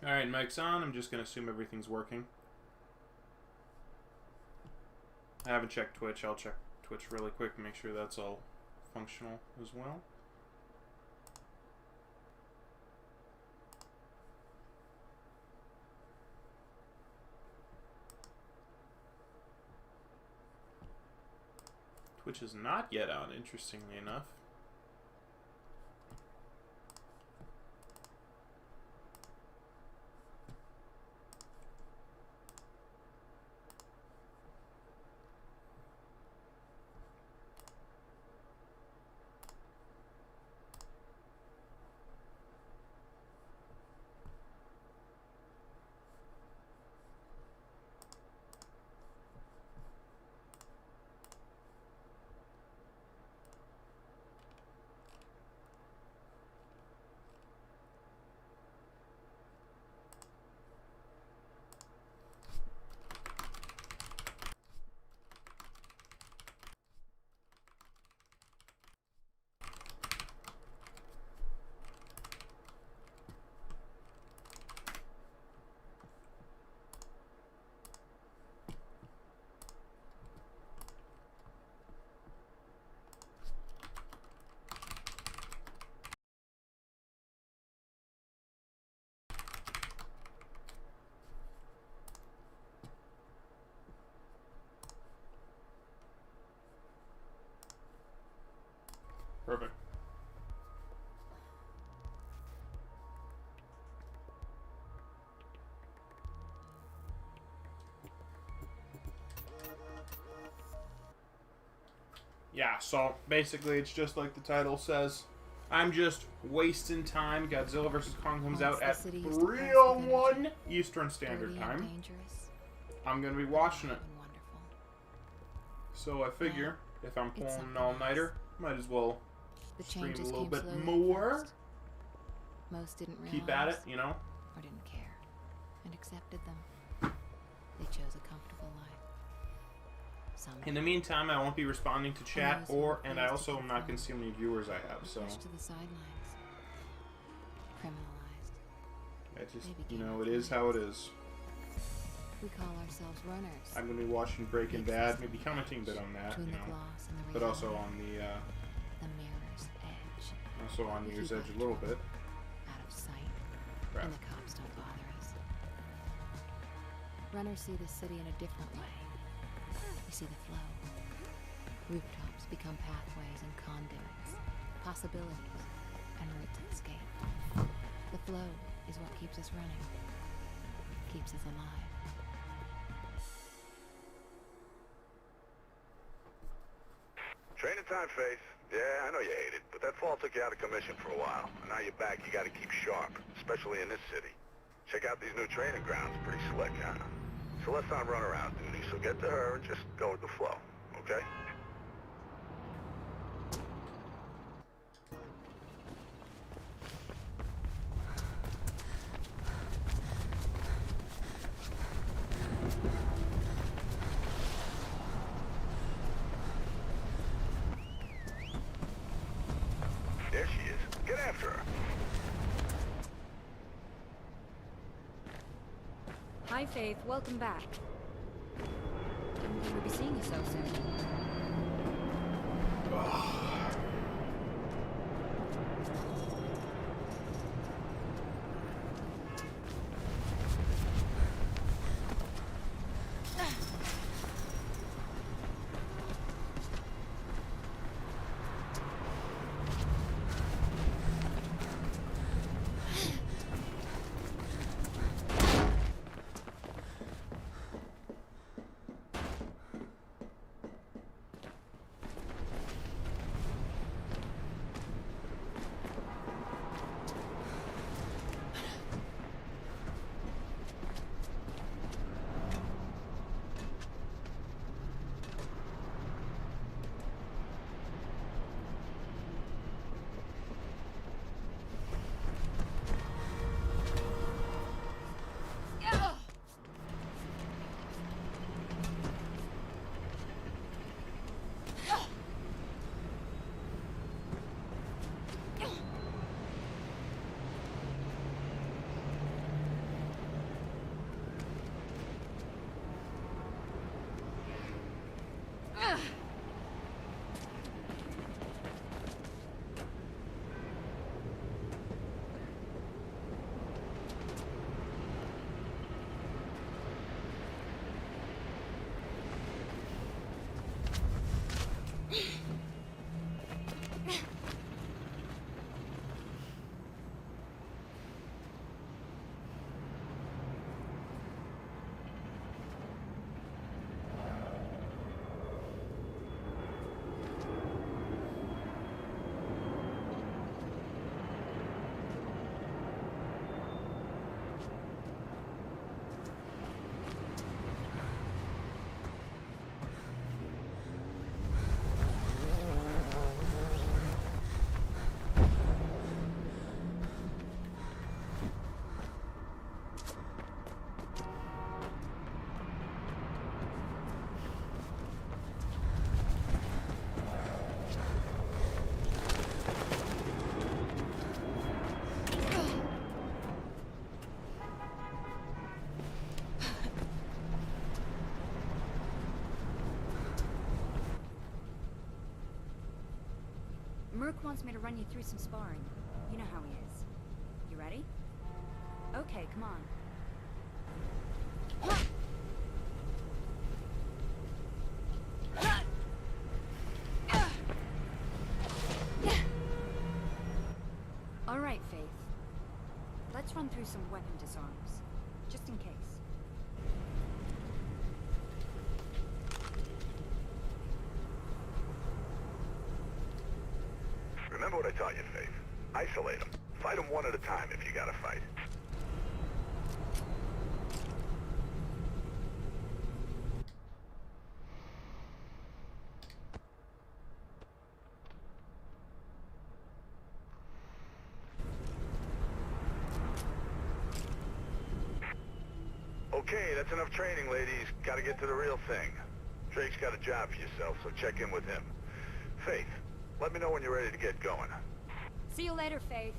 Alright, mic's on. I'm just going to assume everything's working. I haven't checked Twitch. I'll check Twitch really quick and make sure that's all functional as well. Twitch is not yet on, interestingly enough. Perfect. Yeah, so basically it's just like the title says. I'm just wasting time. Godzilla vs. Kong comes out at 3:01 Eastern Standard Time. I'm going to be watching it. So I figure if I'm pulling an all-nighter, might as well stream a little bit more. Most didn't realize, keep at it, you know. Or didn't care, and accepted them. They chose a comfortable life. In the meantime, I won't be responding to chat, and I also am not going to see how many viewers I have. So pushed to the sidelines, criminalized. I just, you know, it is how it is. We call ourselves runners. I'm going to be watching Breaking Bad, maybe commenting a bit on that, you know, but also on the mirror's edge. also on Mirror's Edge a little bit. Out of sight, Crap. and the cops don't bother us. Runners see the city in a different way. We see the flow. Rooftops become pathways and conduits, possibilities, and routes to escape. The flow is what keeps us running, keeps us alive. Training time, Faith. Yeah, I know you hate it, but that fall took you out of commission for a while. And now you're back, you gotta keep sharp, especially in this city. Check out these new training grounds, pretty slick, huh? Celeste's on runaround duty, so get to her and just go with the flow, okay? There she is. Get after her. Hi, Faith. Welcome back. Didn't think we'd be seeing you so soon. Rook wants me to run you through some sparring. You know how he is. You ready? Okay, come on. All right, Faith. Let's run through some weapon disarms, just in case. Remember what I taught you, Faith. Isolate them. Fight them one at a time if you gotta fight. Okay, that's enough training, ladies. Gotta get to the real thing. Drake's got a job for yourself, so check in with him. Faith, let me know when you're ready to get going. See you later, Faith.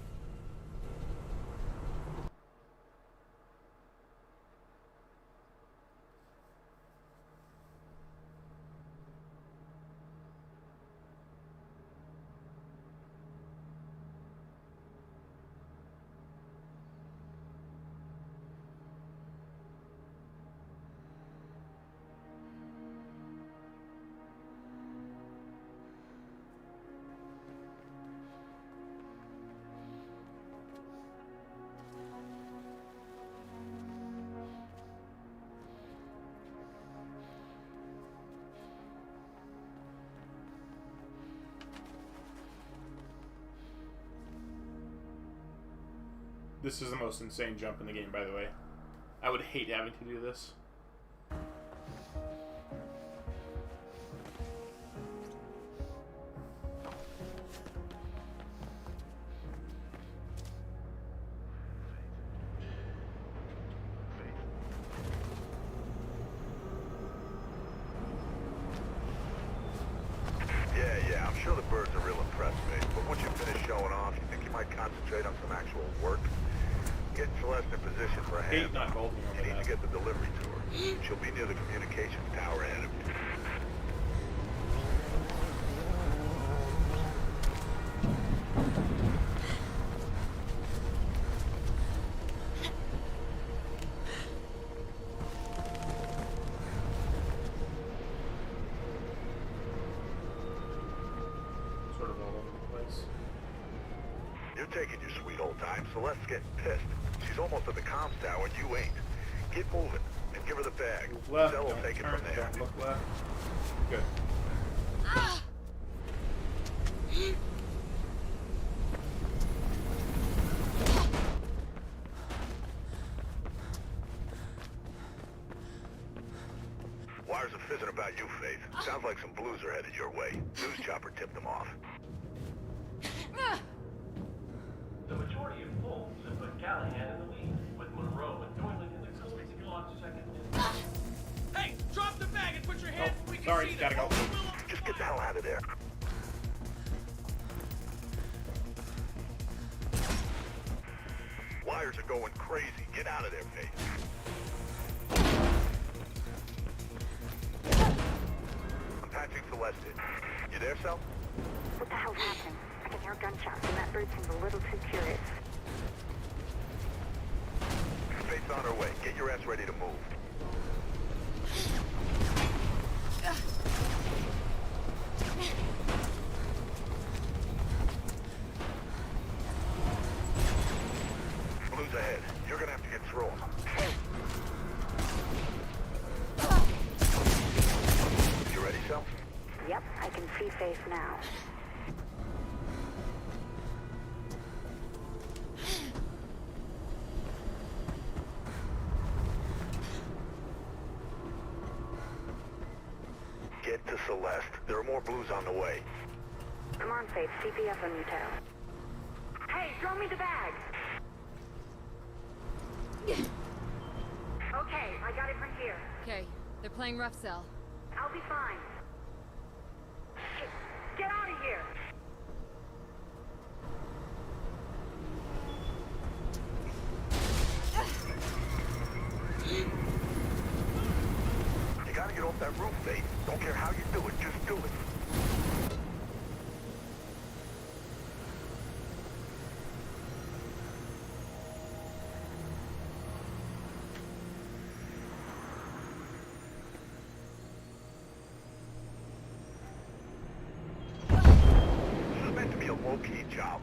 This is the most insane jump in the game, by the way. I would hate having to do this. Yeah, I'm sure the birds are real impressed, mate. But once you finish showing off, you think you might concentrate on some actual work? Get Celeste in position for a Hate hand. not holding You over need that. to get the delivery to her. She'll be near the communications tower ahead of you. Sort of all over the place. You're taking your sweet old time. Celeste's getting pissed. She's almost at the comms tower and you ain't. Get moving and give her the bag. Move left, Zell will don't take it turn, from there. don't look left. Good. Wires are fizzing about you, Faith. Sounds like some blues are headed your way. News chopper tipped them off. The majority of polls have put Callahan in the lead, with Monroe and Doylan in the close second. Hey, drop the bag and put your hands where we can Sorry, see gotta them. go. Just get the hell out of there. Wires are going crazy. Get out of there, Faith. I'm patching Celeste in. You there, Sel? What the hell's happening? I can hear gunshots, and that bird seems a little too curious. Faith's on her way. Get your ass ready to move. Blue's ahead. You're gonna have to get through them. You ready, Sel? Yep, I can see Faith now. Get to Celeste. There are more blues on the way. Come on, Faith, CPS on you, Tao. Hey, throw me the bag! Okay, I got it from here. Okay, they're playing rough cell. I'll be fine. Shit, get out of here! You gotta get off that roof, Faith. Don't care how you do it, just do it.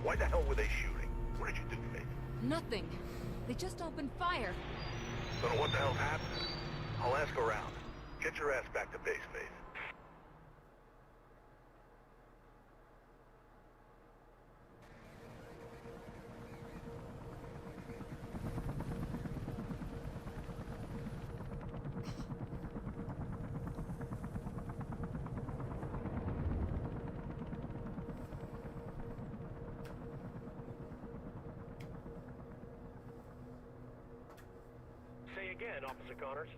Why the hell were they shooting? What did you do, Faith? Nothing. They just opened fire. Don't know what the hell's happening. I'll ask around. Get your ass back to base, Faith. Say again, Officer Connors.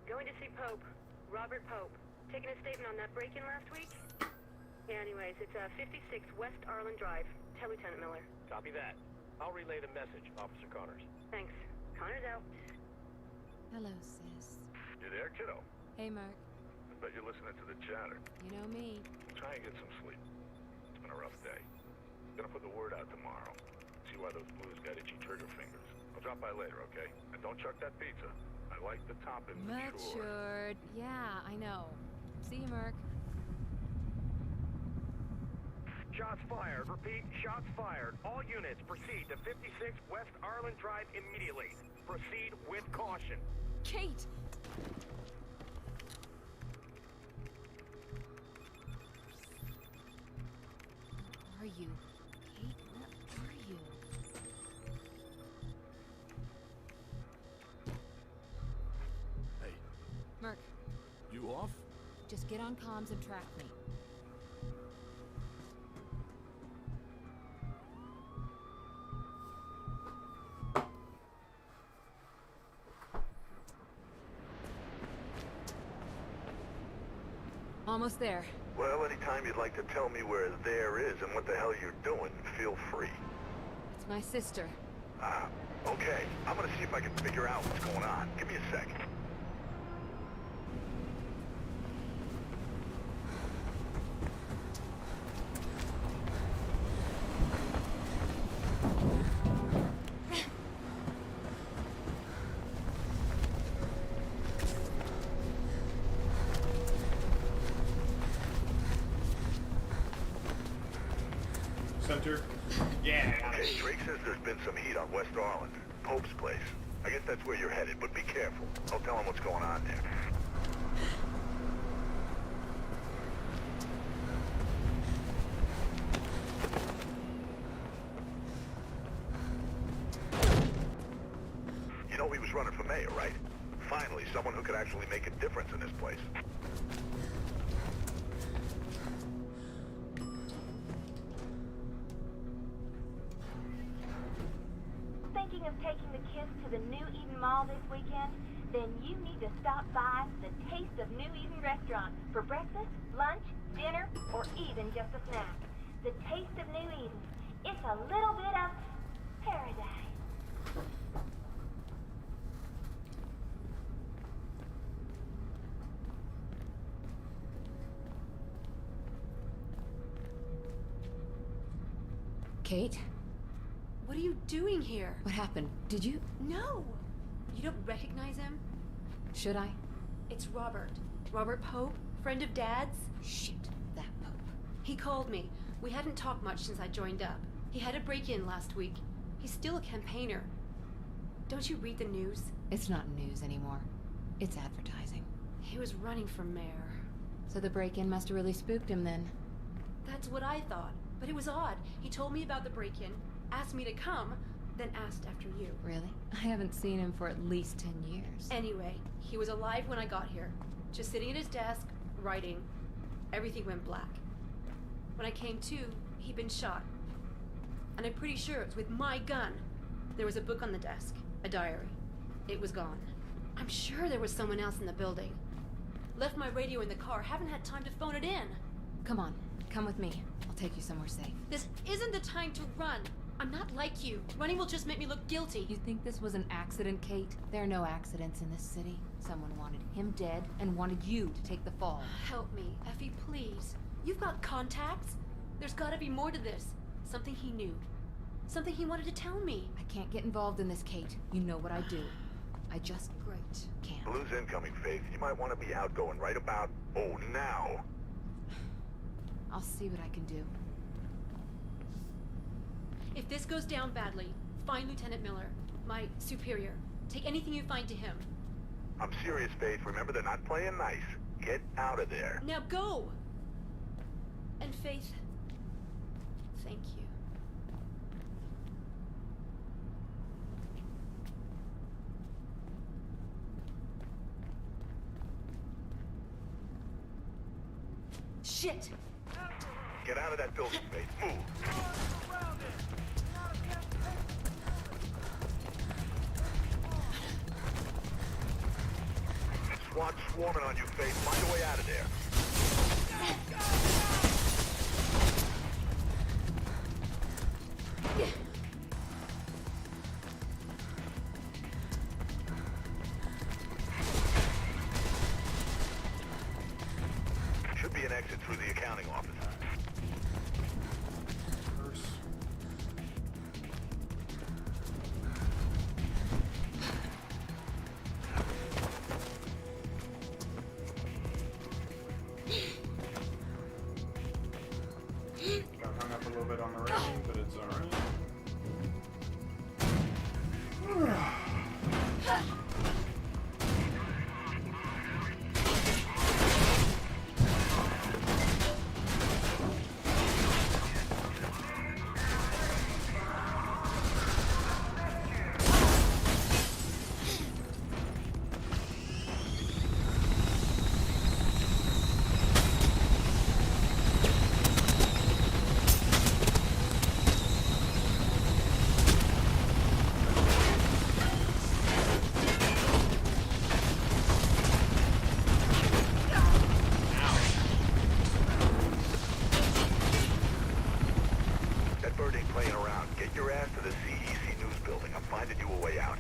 Going to see Pope. Robert Pope. Taking a statement on that break-in last week? Yeah, anyways, it's 56 West Arlen Drive. Tell Lieutenant Miller. Copy that. I'll relay the message, Officer Connors. Thanks. Connors out. Hello, sis. You there, kiddo? Hey, Mark. I bet you're listening to the chatter. You know me. Try and get some sleep. It's been a rough day. Gonna put the word out tomorrow. See why those blues got itchy trigger fingers. I'll drop by later, okay? And don't chuck that pizza. I like the topping Matured. Yeah, I know. See you, Mark. Shots fired. Repeat, shots fired. All units proceed to 56 West Arlen Drive immediately. Proceed with caution. Kate! Where are you? Kate, where are you? Hey, Mark, you off? just get on comms and track me. Almost there. Well, anytime you'd like to tell me where there is and what the hell you're doing, feel free. It's my sister. Ah, okay. I'm gonna see if I can figure out what's going on. Give me a sec. Center. Yeah. Okay, Drake says there's been some heat on West Arlen. Pope's place. I guess that's where you're headed, but be careful. I'll tell him what's going on there. You know he was running for mayor, right? Finally, someone who could actually make a difference in this place. Thinking of taking the kids to the New Eden Mall this weekend? Then you need to stop by the Taste of New Eden restaurant for breakfast, lunch, dinner, or even just a snack. The Taste of New Eden. It's a little bit of paradise. Kate? What are you doing here? What happened? Did you? No! You don't recognize him? Should I? It's Robert. Robert Pope, friend of Dad's. Shit, that Pope. He called me. We hadn't talked much since I joined up. He had a break-in last week. He's still a campaigner. Don't you read the news? It's not news anymore. It's advertising. He was running for mayor. So the break-in must have really spooked him then. That's what I thought. But it was odd. He told me about the break-in, asked me to come, then asked after you. Really? I haven't seen him for at least 10 years. Anyway, he was alive when I got here. Just sitting at his desk, writing. Everything went black. When I came to, he'd been shot. And I'm pretty sure it was with my gun. There was a book on the desk, a diary. It was gone. I'm sure there was someone else in the building. Left my radio in the car, haven't had time to phone it in. Come on, come with me. I'll take you somewhere safe. This isn't the time to run. I'm not like you. Running will just make me look guilty. You think this was an accident, Kate? There are no accidents in this city. Someone wanted him dead and wanted you to take the fall. Help me, Effie, please. You've got contacts. There's gotta be more to this. Something he knew. Something he wanted to tell me. I can't get involved in this, Kate. You know what I do. I just can't. Blue's incoming, Faith. You might want to be outgoing right about, now. I'll see what I can do. If this goes down badly, find Lieutenant Miller, my superior. Take anything you find to him. I'm serious, Faith. Remember, they're not playing nice. Get out of there. Now go! And Faith, thank you. Shit! Get out of that building, Faith. Move. SWAT swarming on you, Faith. Find a way out of there. Should be an exit through the accounting office. Got hung up a little bit on the railing, but it's alright. That bird ain't playing around. Get your ass to the CEC News building. I'm finding you a way out.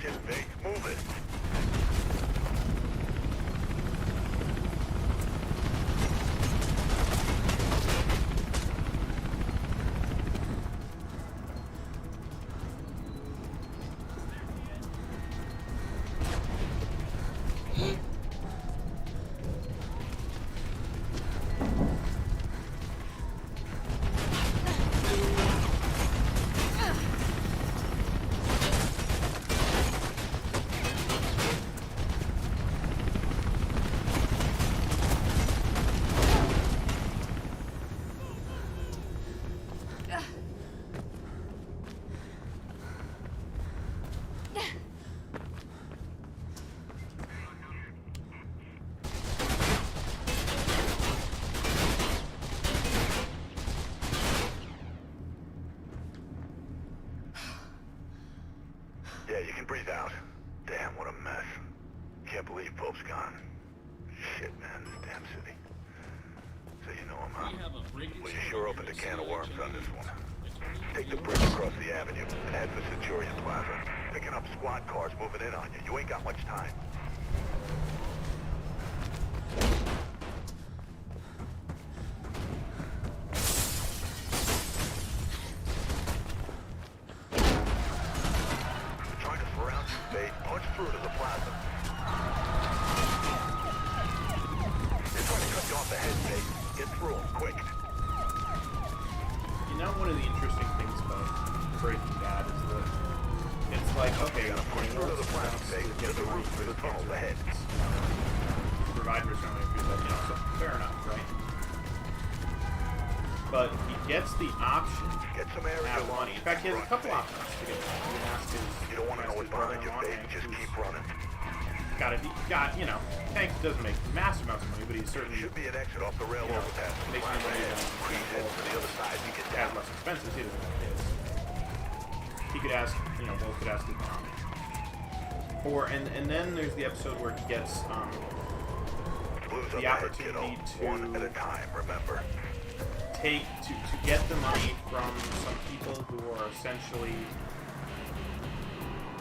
Shit, Faith. Move it. Yeah, you can breathe out. Damn, what a mess. Can't believe Pope's gone. Shit, man, this damn city. So you know him, huh? Well, you sure opened a can of worms on this one. Take the bridge across the avenue and head for Centurion Plaza. Picking up squad cars moving in on you. You ain't got much time. Trying to surround you, Faith. Punch through to the plaza. They're trying to cut you off the head, Faith. Get through them, quick. You know, one of the interesting things about Breaking Bad is that it's like, okay, Gotta push through to the plaza, Faith. get To the roof, to the tunnel, the head. provide for somebody who's like, you know, so fair enough, right? But he gets the option Get some air to in have your money. lungs. In fact, he has a Run, couple Faith. options to get money. He can ask his, You don't want to know what's behind your face. Just keep running. You know, Hank doesn't make massive amounts of money, but he's certainly Should be an exit off the rail You know, overpass. makes more money than Please head to the other side to get has down. less expenses. He doesn't have his. He could ask, you know, Will could ask the Tom. And then there's the episode where he gets Blues the up ahead, opportunity kiddo. One at a time, remember. to get the money from some people who are essentially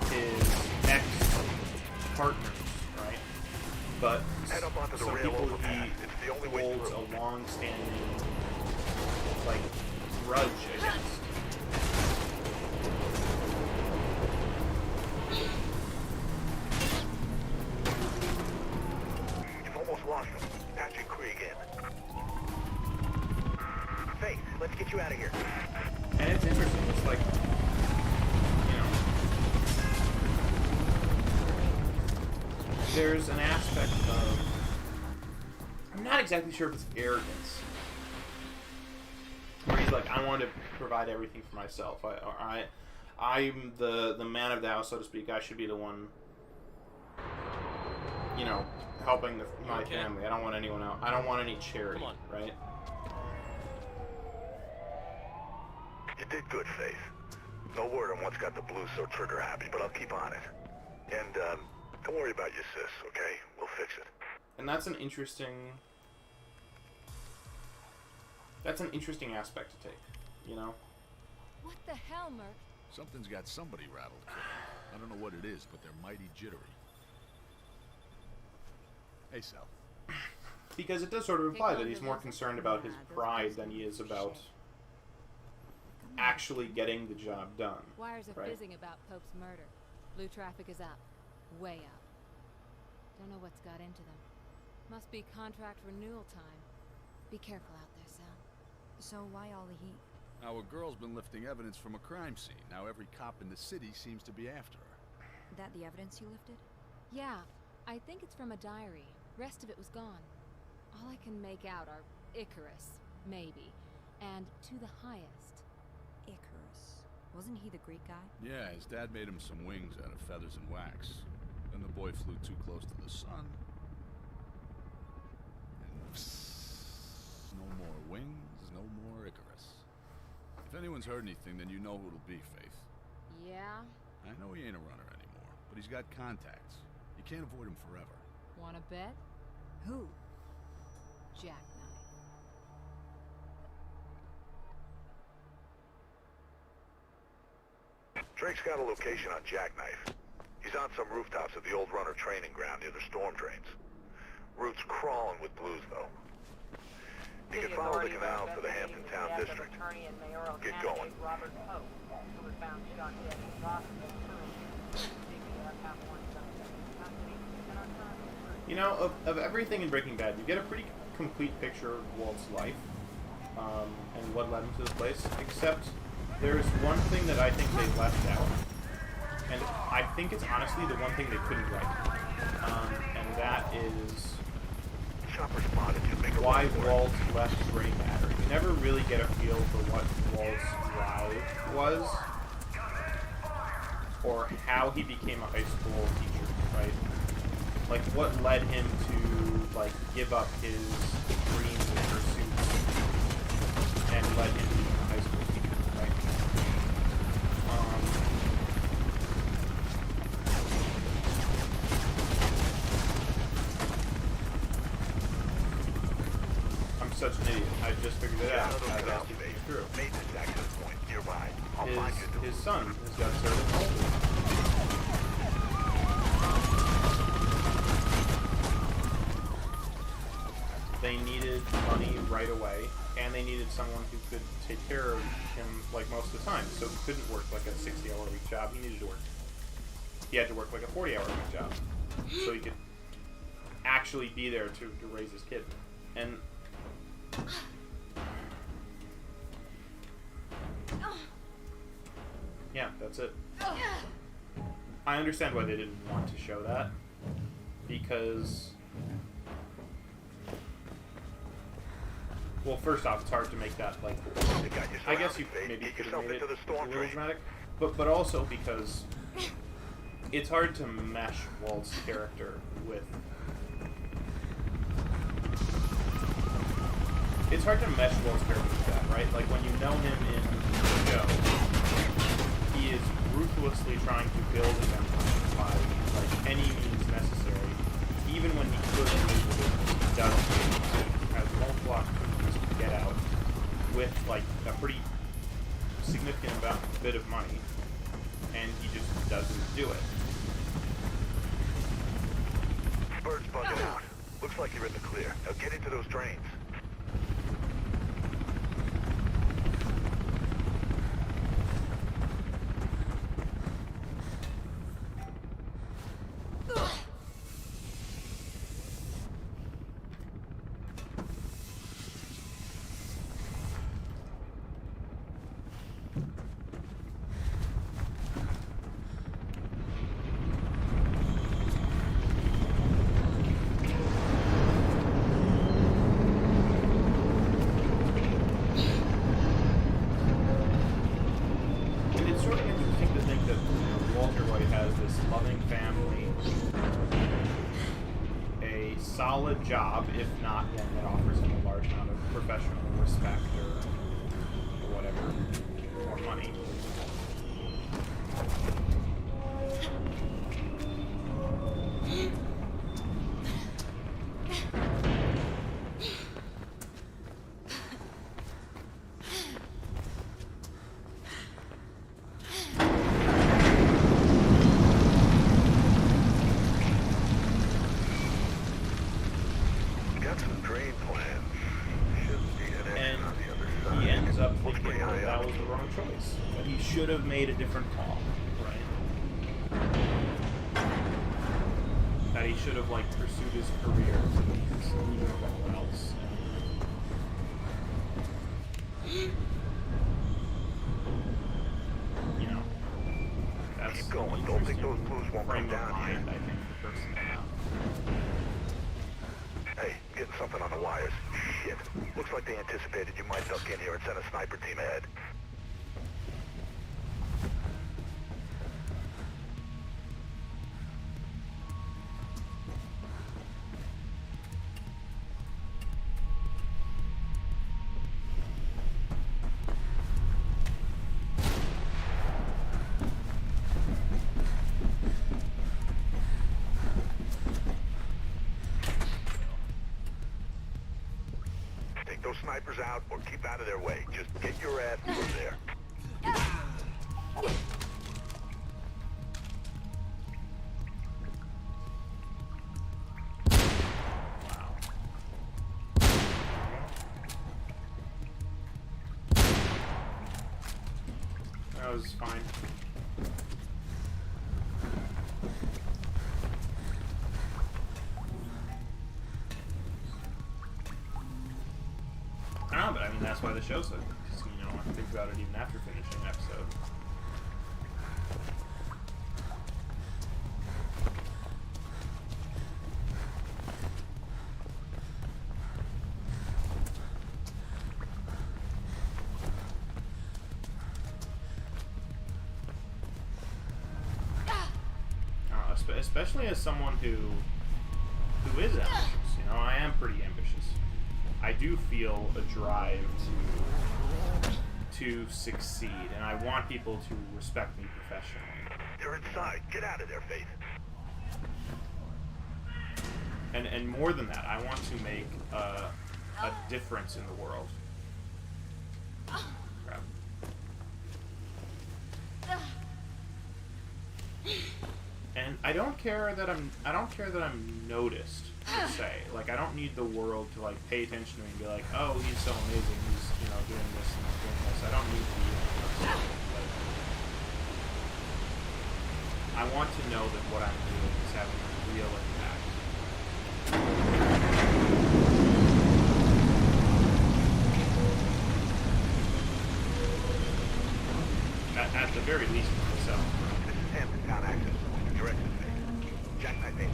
his ex-partners, right? But Head up onto the some rail people overpass. he It's the only way holds through. a long let's get you out of here. And it's interesting. It's like, you know, there's an aspect of, I'm not exactly sure if it's arrogance, where he's like, I want to provide everything for myself. I'm the man of the house, so to speak. I should be the one, you know, helping my family. I don't want anyone else. I don't want any charity, right? You did good, Faith. No word on what's got the blues so trigger happy, but I'll keep on it. And, don't worry about your sis, okay? We'll fix it. And that's an interesting aspect to take, you know? What the hell, Merc? Something's got somebody rattled, kid. I don't know what it is, but they're mighty jittery. Hey, Sal. Because it does sort of imply that he's more concerned about his pride than he is about actually getting the job done. Wires are right? fizzing about Pope's murder. Blue traffic is up. Way up. Don't know what's got into them. Must be contract renewal time. Be careful out there, Sal. So why all the heat? Our girl's been lifting evidence from a crime scene. Now every cop in the city seems to be after her. That the evidence you lifted? Yeah, I think it's from a diary. Rest of it was gone. All I can make out are Icarus, maybe, and to the highest. Icarus. Wasn't he the Greek guy? Yeah, his dad made him some wings out of feathers and wax. Then the boy flew too close to the sun. And psst, no more wings, no more Icarus. If anyone's heard anything, then you know who it'll be, Faith. Yeah? I know he ain't a runner anymore, but he's got contacts. You can't avoid him forever. Wanna bet? Who? Jackknife. Drake's got a location on Jackknife. He's on some rooftops at the old runner training ground near the storm drains. Route's crawling with blues, though. You can follow the canal to the Hampton Town District. Get going. Robert Pope, who was found shot dead in Boston. You know, of everything in Breaking Bad, you get a pretty complete picture of Walt's life and what led him to this place, except there's one thing that I think they left out, and I think it's honestly the one thing they couldn't write, and that is why Walt left Grey Matter. You never really get a feel for what Walt's drive was, or how he became a high school teacher, right? Like, what led him to, like, give up his dreams and pursuits and led him to become a high school teacher, right? I'm such an idiot. I just figured it out. I got to think it through. Made this access point nearby. His son has got cerebral palsy. They needed money right away, and they needed someone who could take care of him, like, most of the time. So he couldn't work, like, a 60-hour-a-week job. He needed to work. He had to work, like, a 40-hour-a-week job. So he could actually be there to raise his kid. And... yeah, that's it. I understand why they didn't want to show that. Because... well, first off, it's hard to make that, like, I guess you maybe could have made it a little dramatic, but also because it's hard to mesh Walt's character with, that, right? Like, when you know him in the show, he is ruthlessly trying to build his empire by, like, any means necessary, even when he could lose the business. He does. He has multiple opportunities to get out with, like, a pretty significant bit of money, and he just doesn't do it. Bird's bugging out. Looks like you're in the clear. Now get into those trains. Detroit has this loving family, a solid job, if not one that offers him a large amount of professional respect or whatever, or money. Should have made a different call, right? That he should have, like, pursued his career to everyone else. You know, that's keep going. Don't think those clues won't come down here. I think the person now. Hey, I'm getting something on the wires. Shit. Looks like they anticipated you might duck in here and send a sniper team ahead. Those snipers out or keep out of their way. Just get your ass through there. Wow. That was fine. But I mean, that's why the show's so good, because you don't want to think about it even after finishing an episode. Especially as someone who is ambitious. You know, I am pretty ambitious. I do feel a drive to succeed, and I want people to respect me professionally. You're inside. Get out of there, Faith. And more than that, I want to make a difference in the world. Crap. And I don't care that I'm noticed. Per se. Like, I don't need the world to, like, pay attention to me and be like, oh, he's so amazing, he's, you know, doing this and doing this. I don't need the universe. I want to know that what I'm doing is having a real impact. At the very least for myself. This is Hampton Town Access. Direction, Faith. Jackknife 8-4.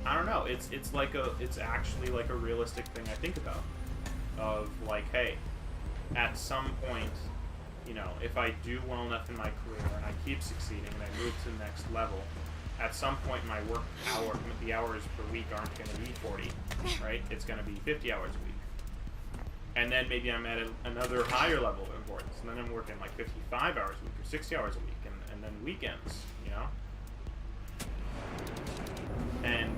I don't know. It's actually like a realistic thing I think about. Of like, hey, at some point, you know, if I do well enough in my career and I keep succeeding and I move to the next level, at some point my the hours per week aren't going to be 40, right? It's going to be 50 hours a week. And then maybe I'm at another higher level of importance, and then I'm working like 55 hours a week or 60 hours a week, and then weekends, you know? And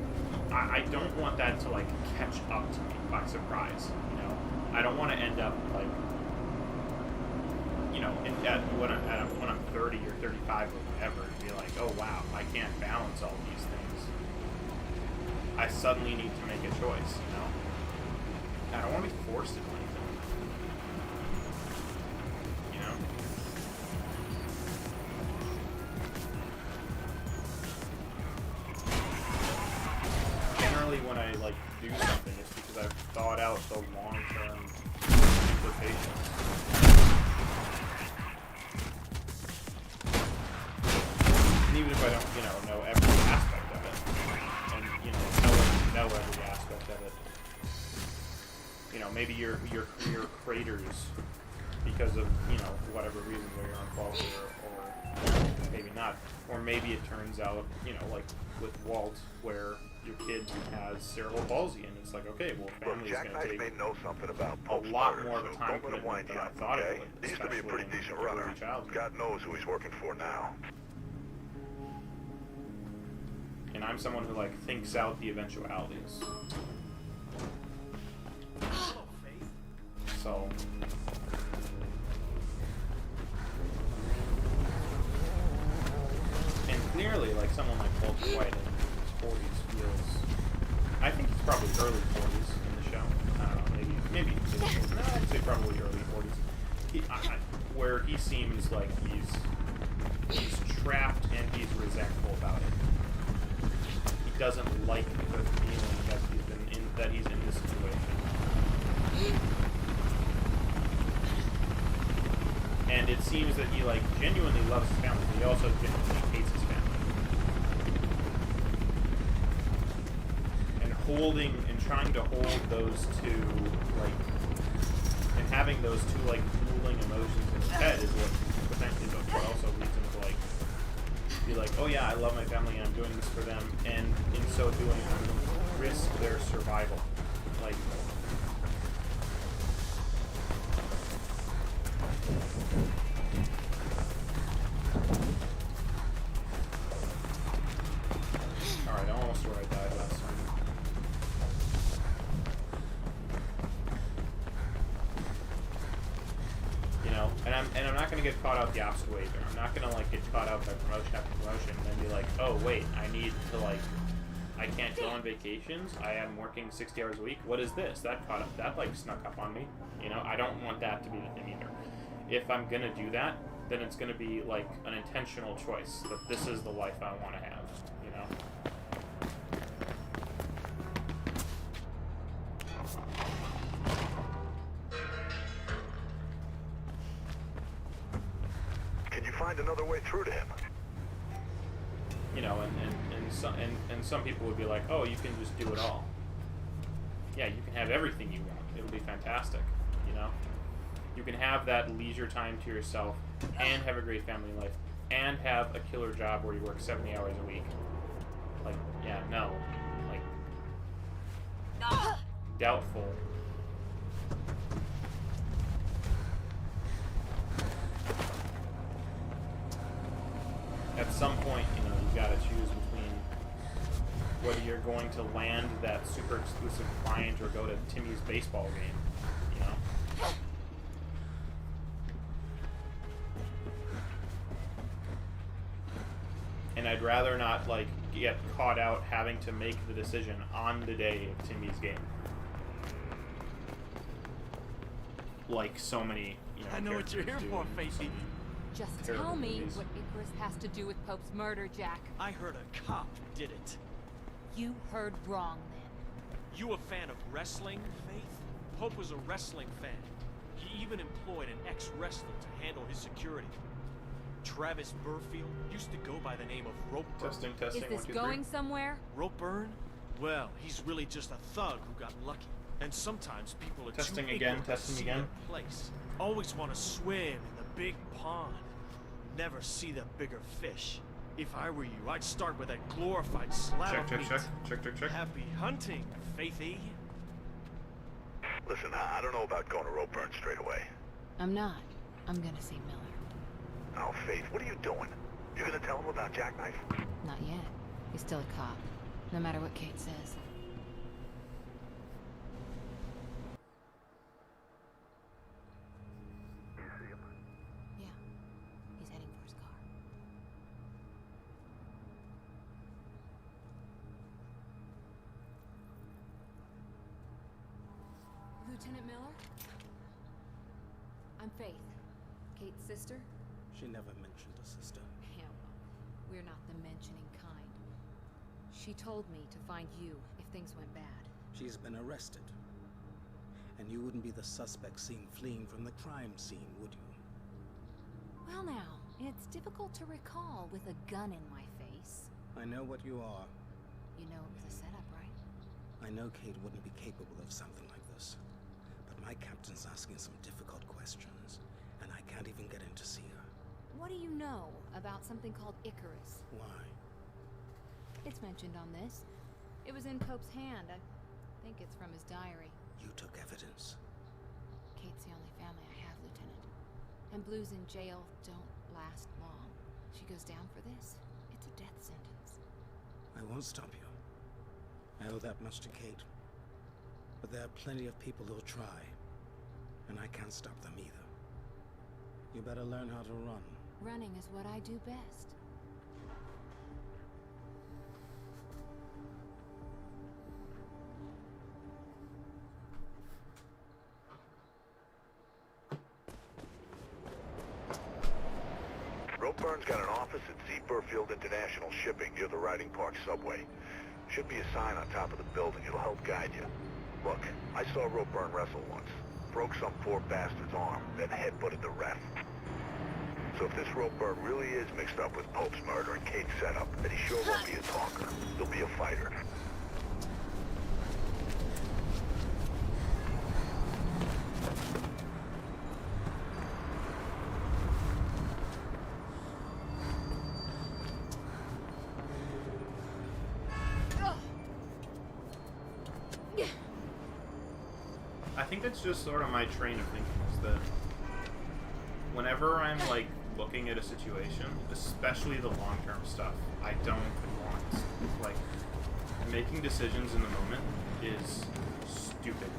I don't want that to like catch up to me by surprise, you know? I don't want to end up like, you know, when I'm 30 or 35 or whatever, oh wow, I can't balance all these things. I suddenly need to make a choice, you know? I don't want to be forced into anything. You know? Generally when I, like, do something, it's because I've thought out the long-term implications. And even if I don't, you know every aspect of it, and, you know every aspect of it, you know, maybe your career craters because of, you know, whatever reasons, or you're on fault, or maybe not. Or maybe it turns out, you know, like with Walt, where your kid has cerebral palsy, and it's like, okay, well, family's going to take may know something about a Pope's lot murder, more of a so time don't let him commitment wind than you I up, thought okay? it would. He used to be a pretty especially decent in runner. early childhood. God knows who he's working for now. And I'm someone who, like, thinks out the eventualities. So... And clearly, like, someone like Walter White in his 40s feels... I think he's probably early 40s in the show. I don't know, maybe no, I'd say probably early 40s. Where he seems like he's trapped and he's resentful about it. He doesn't like the feeling that he's in this situation. And it seems that he, like, genuinely loves his family, but he also genuinely hates his family. And trying to hold those two, like, and having those two, like, dueling emotions in his head is what potentially what also leads him to, like, be like, oh yeah, I love my family and I'm doing this for them, and in so doing, I'm going to risk their survival. Like, alright, I almost where I died last time. You know, and I'm not gonna get caught out the opposite way either. I'm not gonna, like, get caught out by promotion after promotion and then be like, oh wait, I need to, like, I can't go on vacations. I am working 60 hours a week. What is this? That like snuck up on me. You know, I don't want that to be the thing either. If I'm gonna do that, then it's gonna be like an intentional choice that this is the life I want to have. You know. Can you find another way through to him? You know, and some people would be like, oh, you can just do it all. Yeah, you can have everything you want. It'll be fantastic. You know, you can have that leisure time to yourself, and have a great family life, and have a killer job where you work 70 hours a week. Like, yeah, no, like, doubtful. At some point, you know, you gotta choose between whether you're going to land that super exclusive client or go to Timmy's baseball game, you know? And I'd rather not, like, get caught out having to make the decision on the day of Timmy's game. Like so many, you know, I know what you're here for, Facey. Just terrible tell me movies. what Icarus has to do with Pope's murder, Jack. I heard a cop did it. You heard wrong, then. You a fan of wrestling, Faith? Pope was a wrestling fan. He even employed an ex-wrestler to handle his security. Travis Burfield used to go by the name of Ropeburn. Testing, Is testing, this 1, 2, 3. going somewhere? Ropeburn? Well, he's really just a thug who got lucky. And sometimes people are Testing too again, ignorant to testing see again. their place. Always want to swim in the big pond. Never see the bigger fish. If I were you, I'd start with that glorified slab Check, of check, meat. check, check, check, check. Happy hunting, Faithy. Listen, I don't know about going to Ropeburn straight away. I'm not. I'm gonna see Miller. Oh, Faith, what are you doing? You gonna tell him about Jackknife? Not yet. He's still a cop. No matter what Kate says. You see him? Yeah. He's heading for his car. Lieutenant Miller? I'm Faith, Kate's sister. She never mentioned a sister. Yeah, well, we're not the mentioning kind. She told me to find you if things went bad. She's been arrested. And you wouldn't be the suspect seen fleeing from the crime scene, would you? Well now, it's difficult to recall with a gun in my face. I know what you are. You know it was a setup, right? I know Kate wouldn't be capable of something like this. But my captain's asking some difficult questions, and I can't even get in to see her. What do you know about something called Icarus? Why? It's mentioned on this. It was in Pope's hand. I think it's from his diary. You took evidence. Kate's the only family I have, Lieutenant. And blues in jail don't last long. She goes down for this, it's a death sentence. I won't stop you. I owe that much to Kate. But there are plenty of people who'll try. And I can't stop them either. You better learn how to run. Running is what I do best. Burn's got an office at Z. Burfield International Shipping near the Riding Park subway. Should be a sign on top of the building. It'll help guide you. Look, I saw Ropeburn wrestle once. Broke some poor bastard's arm, then headbutted the ref. So if this Ropeburn really is mixed up with Pope's murder and Kate's setup, then he sure won't be a talker. He'll be a fighter. I think that's just sort of my train of thinking, is that whenever I'm, like, looking at a situation, especially the long-term stuff, I don't want. Like, making decisions in the moment is stupid.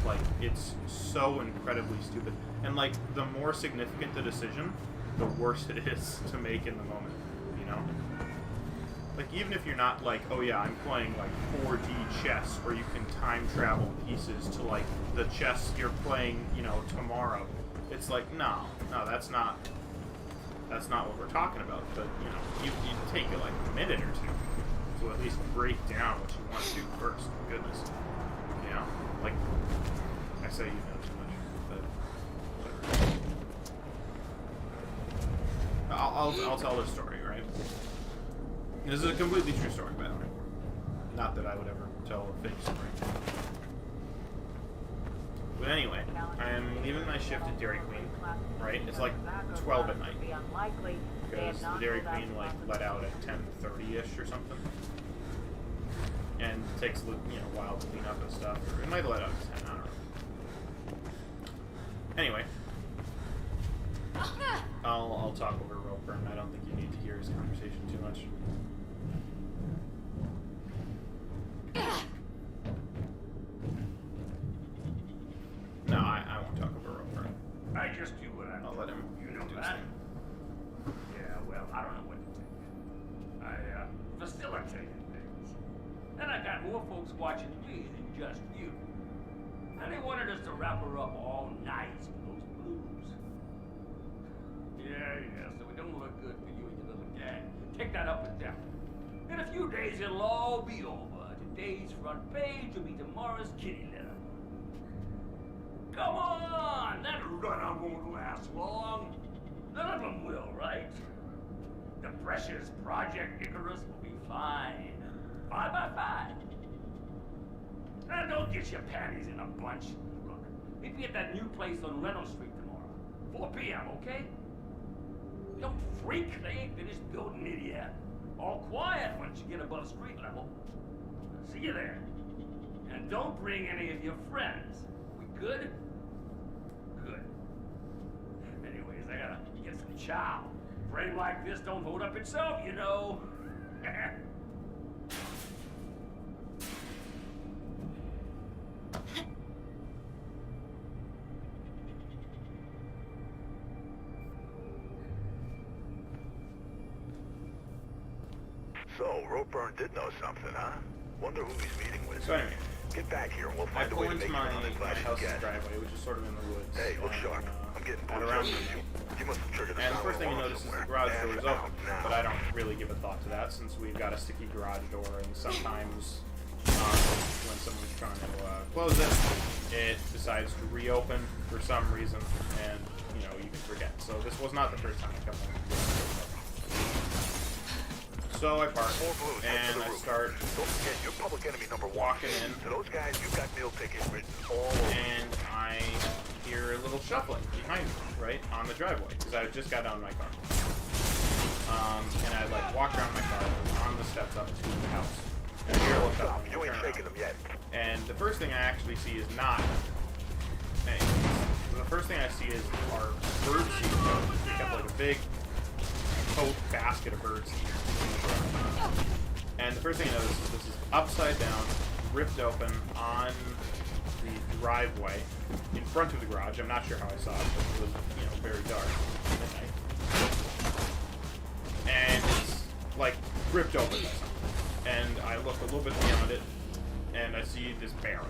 Like, it's so incredibly stupid. And, like, the more significant the decision, the worse it is to make in the moment, you know? Like, even if you're not like, oh yeah, I'm playing like 4D chess where you can time travel pieces to like the chess you're playing, you know, tomorrow. It's like, no, that's not what we're talking about. But, you know, you take it like a minute or two to at least break down what you want to do first. For goodness. You know? Like, I say you know too much, but whatever. I'll tell this story, right? This is a completely true story, by the way. Not that I would ever tell a fake story. But anyway, I'm leaving my shift at Dairy Queen, right? It's like 12 at night. Because the Dairy Queen, like, let out at 10:30-ish or something. And it takes, you know, a while to clean up and stuff. Or it might let out at 10, I don't know. Anyway. I'll talk over Ropeburn. I don't think you need to hear his conversation too much. No, I won't talk over Ropeburn. I just do what I'm I'll let him You know do his that? thing. Yeah, well, I don't know what to tell you. I facilitate things. And I got more folks watching me than just you. And they wanted us to wrap her up all night for those blues. Yeah, so it don't look good for you and your little gang. Take that up with them. In a few days, it'll all be over. Today's front page will be tomorrow's kitty litter. Come on! That run won't last long. None of them will, right? The precious Project Icarus will be fine. 5 by 5. And don't get your panties in a bunch. Look, meet me at that new place on Reynolds Street tomorrow. 4 p.m., okay? Don't freak. They ain't finished building it yet. All quiet once you get above street level. See you there. And don't bring any of your friends. We good? Good. Anyways, I gotta get some chow. A brain like this don't hold up itself, you know. So, Ropeburn did know something, huh? Wonder who he's meeting with. So anyway, Get back here and we'll I find a pull way to into make my it on that glass you house's get. driveway, which is sort of in the woods. Hey, look and, sharp. I'm getting at blue around zones me. you must have triggered the And the sound first thing you alarm notice is the somewhere. garage door And is out open, now. but I don't really give a thought to that since we've got a sticky garage door, and sometimes when someone's trying to close it, it decides to reopen for some reason, and you know, you can forget. So this was not the first time I come in. So I park, and I start Don't forget, you're public enemy number one. walking in, To those guys, you've got meal tickets written all over. and I hear a little shuffling behind me, right, on the driveway, because I just got out of my car. And I like walk around my car, on the steps up to the house. And I hear a little shuffling. You ain't shaking them yet. And the first thing I actually see is not. Hey, the first thing I see is our bird seed coat. We got like a big coat basket of bird seed. And the first thing I notice is this is upside down, ripped open on the driveway in front of the garage. I'm not sure how I saw it, but it was, you know, very dark midnight. And it's like ripped open by something. And I look a little bit beyond it, and I see this bear,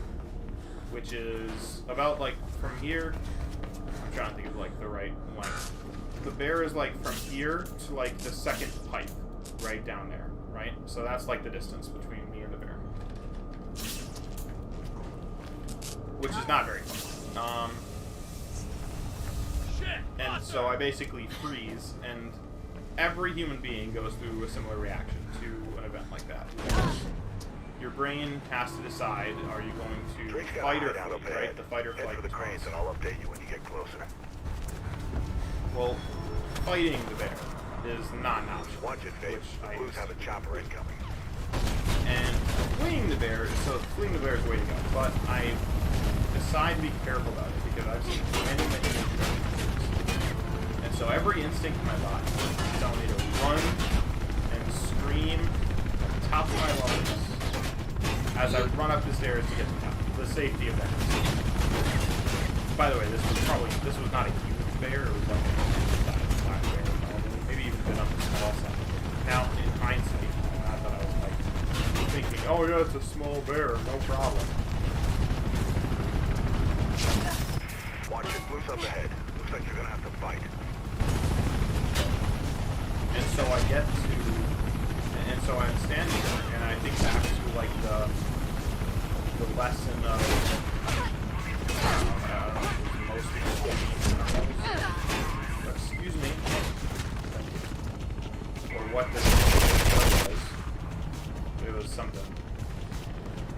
which is about like from here. I'm trying to think of like the right length. The bear is like from here to like the second pipe, right down there, right? So that's like the distance between me and the bear, which is not very far. And so I basically freeze, and every human being goes through a similar reaction to an event like that. Your brain has to decide: are you going to fight or flee? Right? The fight or flight. Head for the cranes, and I'll update you when you get closer. Well, fighting the bear is not an option. Watch it, Faith. The Blues have a chopper incoming. And fleeing the bear, so fleeing the bear is the way to go. But I decide to be careful about it because I've seen many injuries. And so every instinct in my body is telling me to run and scream at the top of my lungs as I run up the stairs to get to the top. The safety of that. By the way, this was not a huge bear. It was like a black bear, maybe even been on the small side. Now, in hindsight, I thought I was like thinking, oh yeah, it's a small bear, no problem. Watch it, Blues up ahead. Looks like you're gonna have to fight. And so I get to, and so I'm standing there, and I think back to like the lesson of most people. Excuse me. Or what this was. It was something.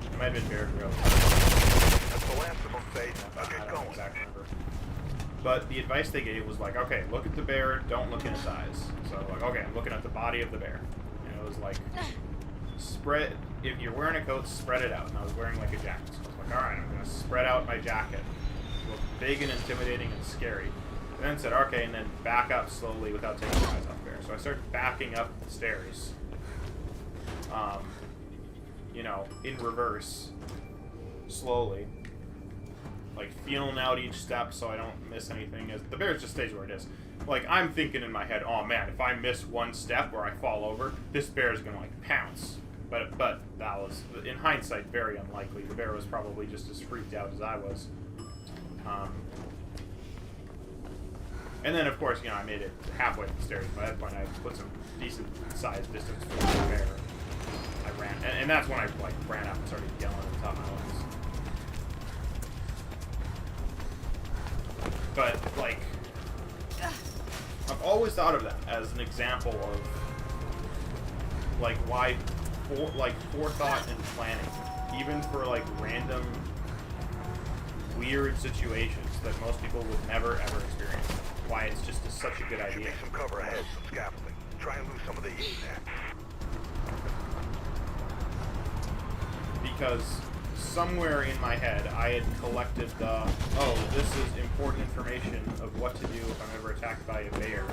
It might have been Bear Grylls. That's the last of them, Faith. I'll get going. Exactly remember. But the advice they gave was like, okay, look at the bear, don't look in its eyes. So like, okay, I'm looking at the body of the bear. And it was like, spread, if you're wearing a coat, spread it out. And I was wearing like a jacket. So I was like, alright, I'm going to spread out my jacket. Look big and intimidating and scary. And then said, okay, and then back up slowly without taking your eyes off the bear. So I started backing up the stairs. You know, in reverse, slowly. Like, feeling out each step so I don't miss anything. As the bear just stays where it is. Like, I'm thinking in my head, oh man, if I miss one step where I fall over, this bear is gonna, like, pounce. But that was, in hindsight, very unlikely. The bear was probably just as freaked out as I was. And then, of course, you know, I made it halfway up the stairs. By that point, I put some decent-sized distance from the bear. I ran, and that's when I, like, ran up and started yelling at the top of my lungs. But, like, I've always thought of that as an example of, like, why, forethought and planning, even for, like, random, weird situations that most people would never, ever experience. Why it's just such a good idea. Should be some cover ahead, some scaffolding. Try and lose some of the heat there. Because somewhere in my head, I had collected the, oh, this is important information of what to do if I'm ever attacked by a bear.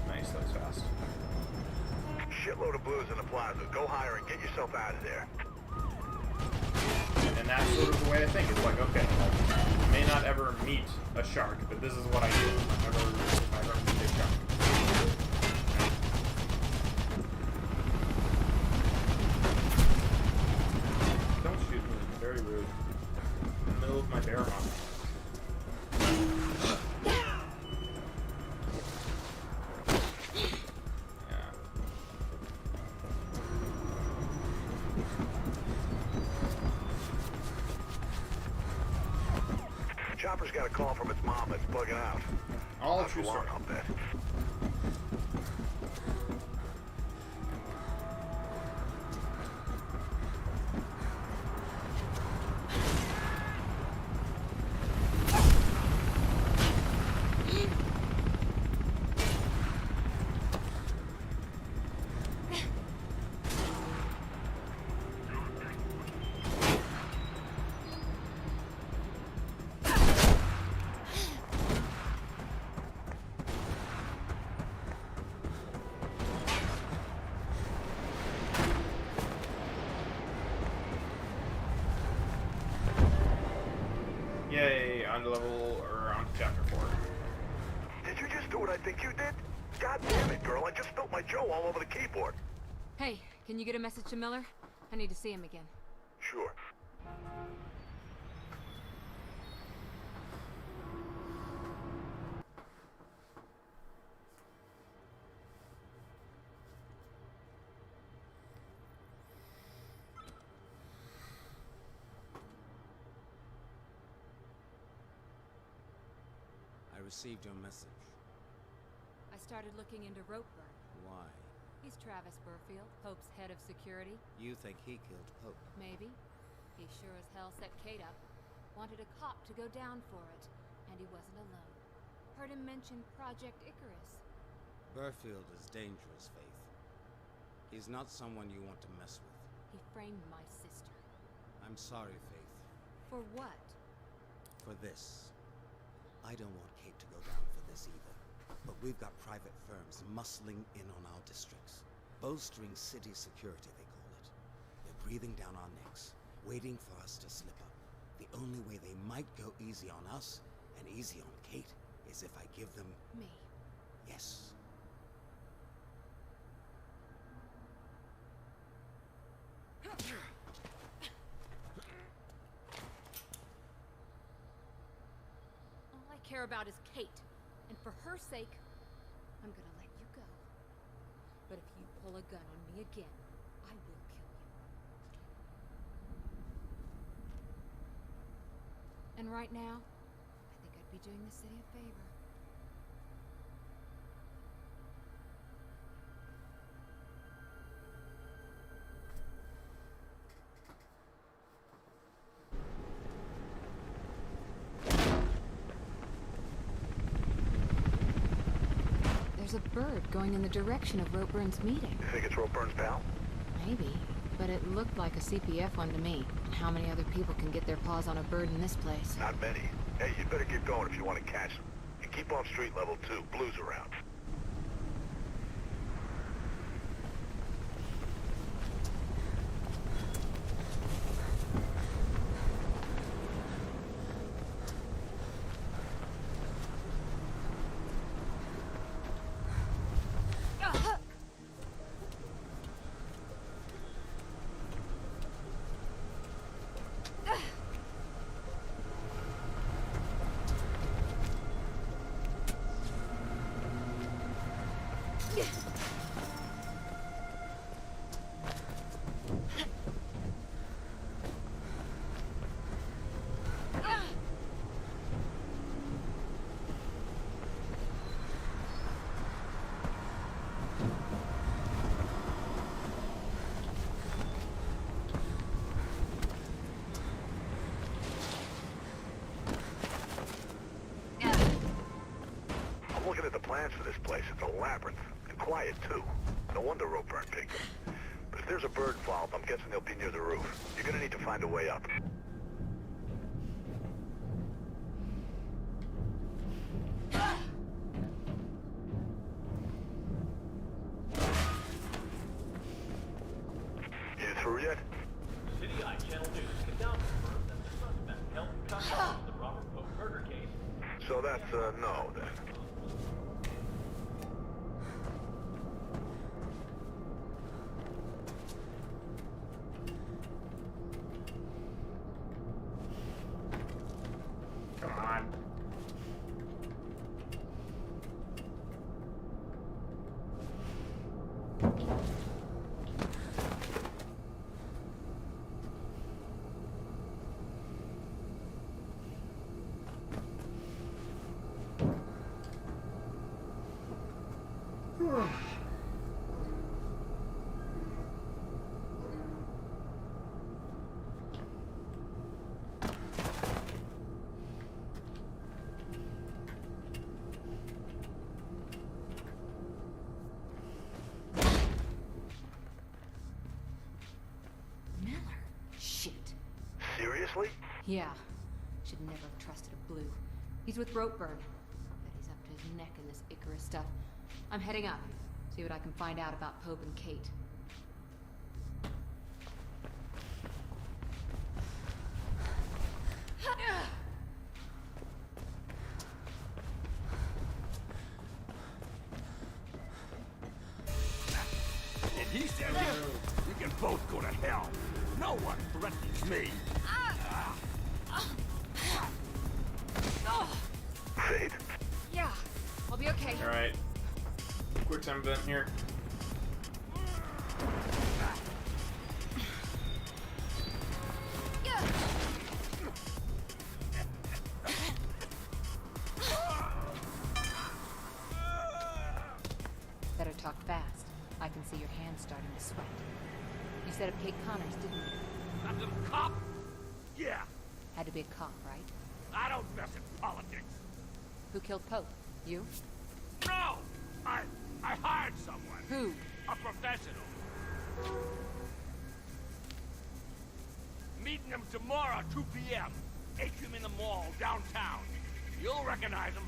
Nice, that was fast. Shitload of Blues in the plaza. Go higher and get yourself out of there. And that's sort of the way I think. It's like, okay, like, I may not ever meet a shark, but this is what I do if I ever meet a shark. chopper's got a call from its mom that's bugging out. All Not true for long, story. I'll bet. Yay, on to level, or on to chapter 4. Did you just do what I think you did? God damn it, girl, I just spilled my Joe all over the keyboard. Hey, can you get a message to Miller? I need to see him again. Sure. I received your message. I started looking into Ropeburn. Why? He's Travis Burfield, Pope's head of security. You think he killed Pope? Maybe. He sure as hell set Kate up. Wanted a cop to go down for it. And he wasn't alone. Heard him mention Project Icarus. Burfield is dangerous, Faith. He's not someone you want to mess with. He framed my sister. I'm sorry, Faith. For what? For this. I don't want Kate to go down for this either. But we've got private firms muscling in on our districts. Bolstering city security, they call it. They're breathing down our necks, waiting for us to slip up. The only way they might go easy on us, and easy on Kate, is if I give them... Me. Yes. All I care about is Kate. And for her sake, I'm gonna let you go. But if you pull a gun on me again, I will kill you. And right now, I think I'd be doing the city a favor. There's a bird going in the direction of Ropeburn's meeting. You think it's Ropeburn's pal? Maybe, but it looked like a CPF one to me. And how many other people can get their paws on a bird in this place? Not many. Hey, you better get going if you want to catch them. And keep off street level 2. Blue's around. I'm looking at the plans for this place. It's a labyrinth. And quiet, too. No wonder Ropeburn picked it. But if there's a bird involved, I'm guessing they'll be near the roof. You're gonna need to find a way up. You through yet? City Eye Channel News can now confirm that the suspect held in custody in the Robert Pope murder case. So that's a no, then. Come on. Shit. Seriously? Yeah. Should never have trusted a blue. He's with Ropeburn. Bet he's up to his neck in this Icarus stuff. I'm heading up. See what I can find out about Pope and Kate. If he says it, we can both go to hell. No one threatens me. Fade. Yeah, I'll be okay. Alright. Quick time event here. Better talk fast. I can see your hands starting to sweat. You set up Kate Connors, didn't you? That little cop? Yeah. Had to be a cop, right? I don't mess in politics. Who killed Pope? You? No! I hired someone. Who? A professional. Meeting him tomorrow, 2 p.m. Atrium in the mall, downtown. You'll recognize him.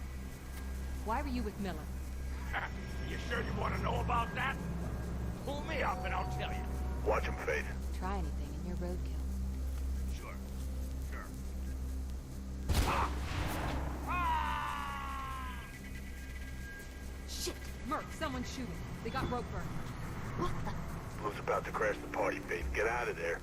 Why were you with Miller? You sure you want to know about that? Pull me up and I'll tell you. Watch him, Faith. Try anything in your roadkill. Sure. Ah! Shit! Merc, someone's shooting. They got Ropeburn. What the? Blue's about to crash the party, Faith. Get out of there.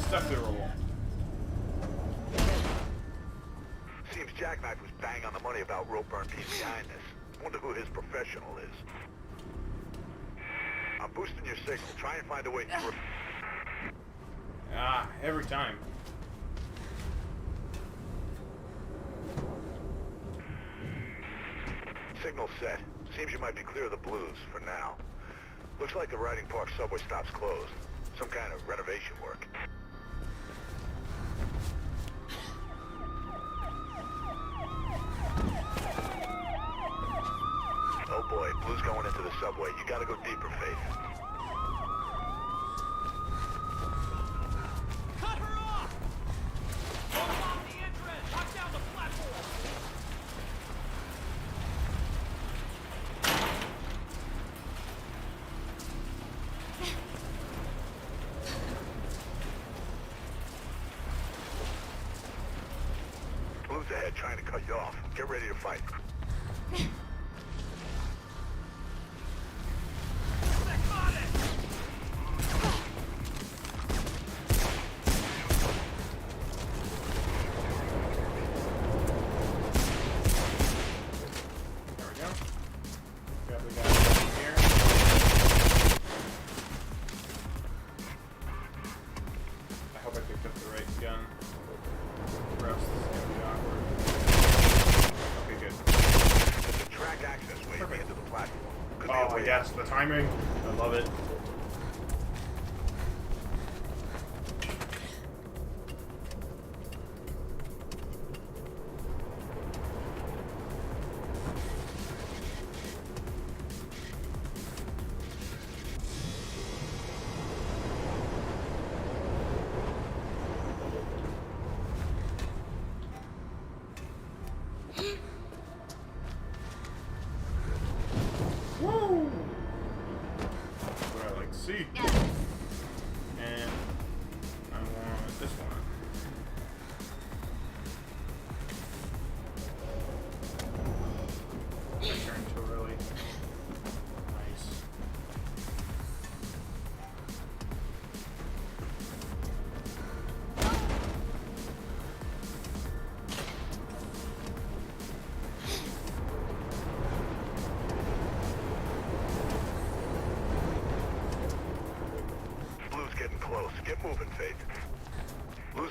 Stuck to the roll. Seems Jackknife was bang on the money about Ropeburn being behind this. Wonder who his professional is. I'm boosting your signal. Try and find a way through. Ah, every time. Signal set. Seems you might be clear of the blues for now. Looks like the Riding Park subway stop's closed. Some kind of renovation work. Oh boy, Blue's going into the subway. You gotta go deeper, Faith. Cut her off! Close off the entrance! Lock down the platform! Blue's ahead trying to cut you off. Get ready to fight. Yes, the timing. I love it.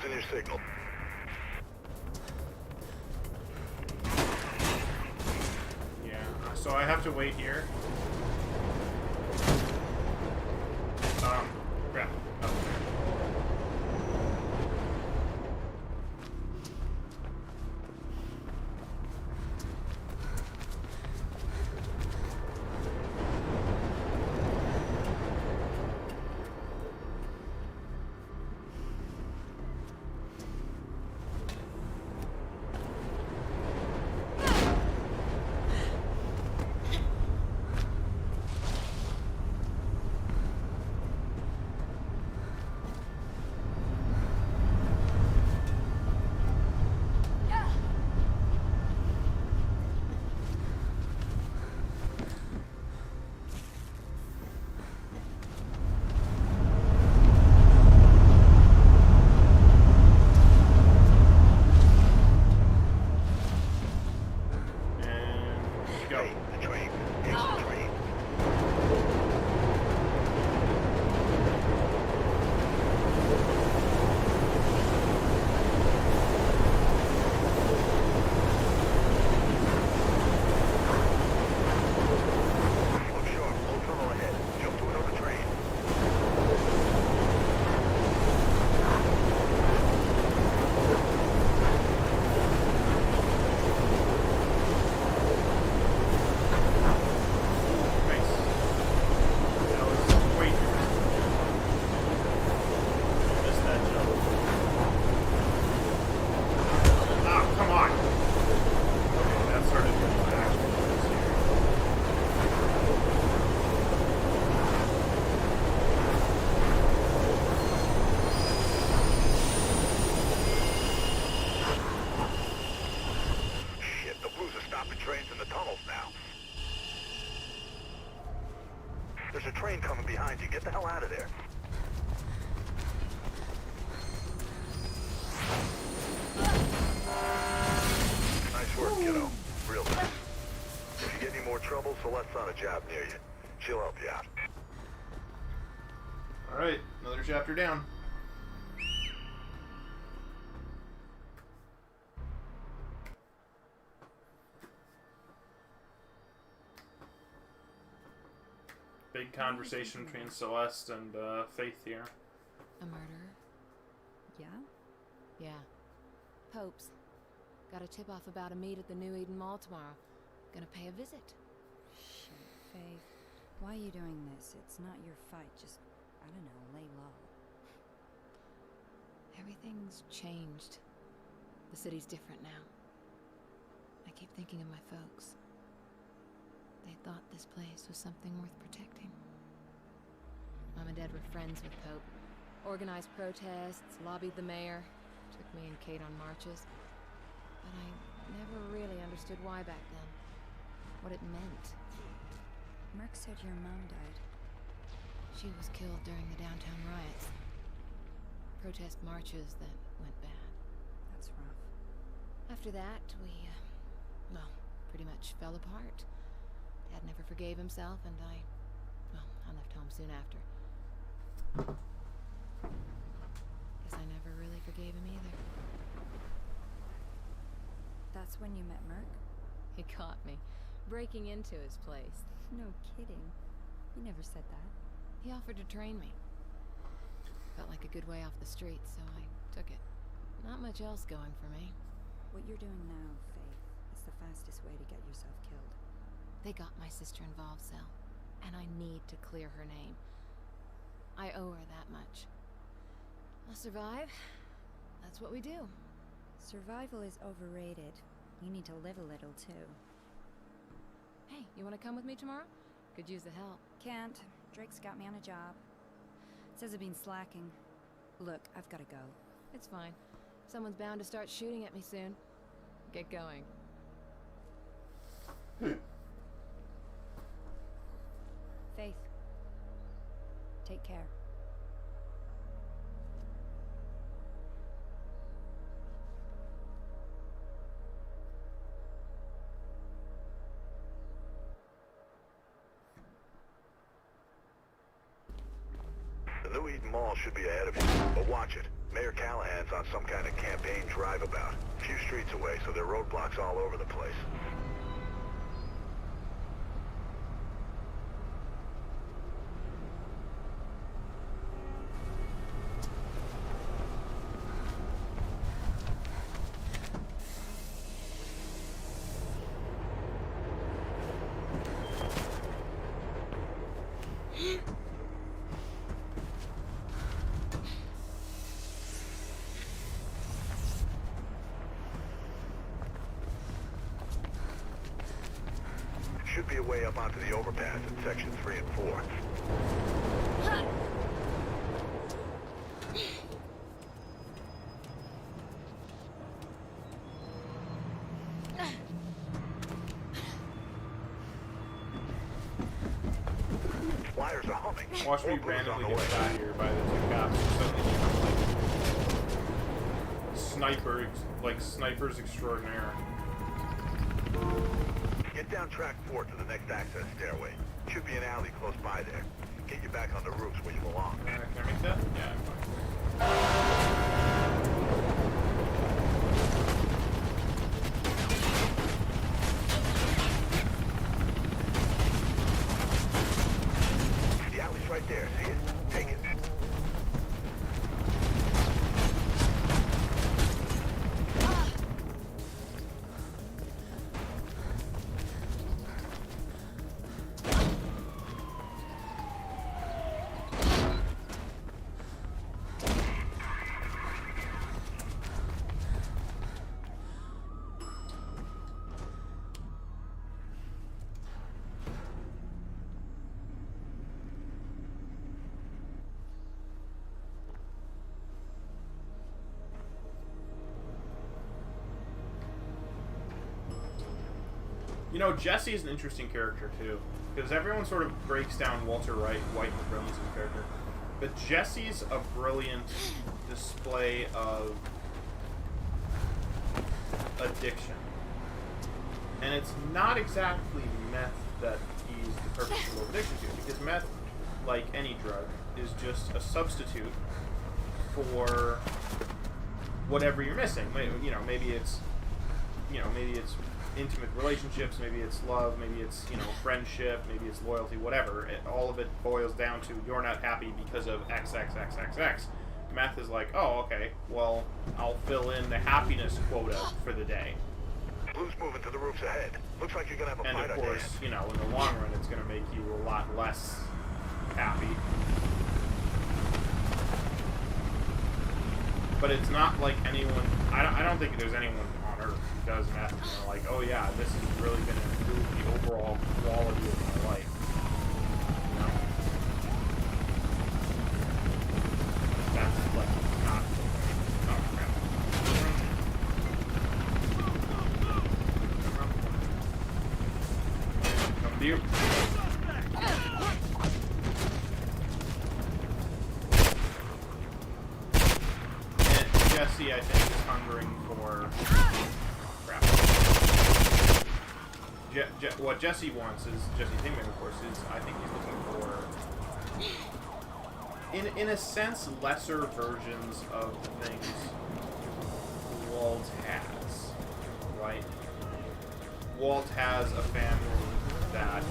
losing your signal. Yeah, so I have to wait here. Crap. Oh. There's a train coming behind you. Get the hell out of there. Nice work, kiddo. Real nice. If you get any more trouble, Celeste's on a job near you. She'll help you out. Alright, another chapter down. Big conversation between Celeste and Faith here. A murder? Yeah? Yeah. Pope's. Got a tip-off about a meet at the New Eden Mall tomorrow. Gonna pay a visit. Shit, Faith. Why are you doing this? It's not your fight. Just, I don't know, lay low. Everything's changed. The city's different now. I keep thinking of my folks. They thought this place was something worth protecting. Mom and Dad were friends with Pope. Organized protests, lobbied the mayor, took me and Kate on marches. But I never really understood why back then. What it meant. Merc said your mom died. She was killed during the downtown riots. Protest marches that went bad. That's rough. After that, we, well, pretty much fell apart. Dad never forgave himself, and I left home soon after. Guess I never really forgave him either. That's when you met Merc? He caught me, breaking into his place. No kidding. You never said that. He offered to train me. Felt like a good way off the street, so I took it. Not much else going for me. What you're doing now, Faith, is the fastest way to get yourself killed. They got my sister involved, Sel, and I need to clear her name. I owe her that much. I'll survive. That's what we do. Survival is overrated. You need to live a little, too. Hey, you want to come with me tomorrow? Could use the help. Can't. Drake's got me on a job. Says I've been slacking. Look, I've got to go. It's fine. Someone's bound to start shooting at me soon. Get going. Faith. Take care. The New Eden Mall should be ahead of you, but watch it. Mayor Callahan's on some kind of campaign drive-about. A few streets away, so there are roadblocks all over the place. Should be a way up onto the overpass in section 3 and 4. Wires are humming. Watch me randomly get shot here by the two cops. Suddenly become like snipers extraordinaire. Get down track 4 to the next access stairway. Should be an alley close by there. Get you back on the roofs where you belong. Can I make that? Yeah, I'm fine. The alley's right there. See it? Take it. You know, Jesse is an interesting character, too. Because everyone sort of breaks down Walter White and the brilliance of the character. But Jesse's a brilliant display of addiction. And it's not exactly meth that he's the perfect symbol of addiction to. Because meth, like any drug, is just a substitute for whatever you're missing. You know, maybe it's intimate relationships, maybe it's love, maybe it's, friendship, maybe it's loyalty, whatever. All of it boils down to you're not happy because of XXXXX. Meth is like, oh, okay, well, I'll fill in the happiness quota for the day. Blue's moving to the roofs ahead. Looks like you're gonna have a fight on And of your course, hands. in the long run, it's gonna make you a lot less happy. But it's not like anyone, I don't think there's anyone on Earth who does meth and they're like, oh yeah, this is really going to improve the overall quality of my life. That's like not, oh crap. Come to you. Jesse, I think, is hungering for crap. What Jesse wants is, Jesse Pinkman, of course, is, I think he's looking for, in a sense, lesser versions of the things Walt has, right? Walt has a family that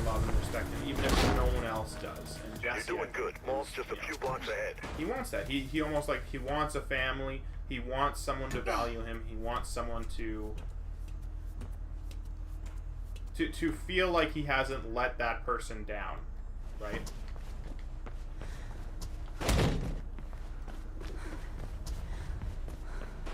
love and respect him, even if no one else does. And Jesse, you're doing good. Malt's just a few blocks ahead. He wants that. He almost like, he wants a family. He wants someone to value him. He wants someone to feel like he hasn't let that person down, right?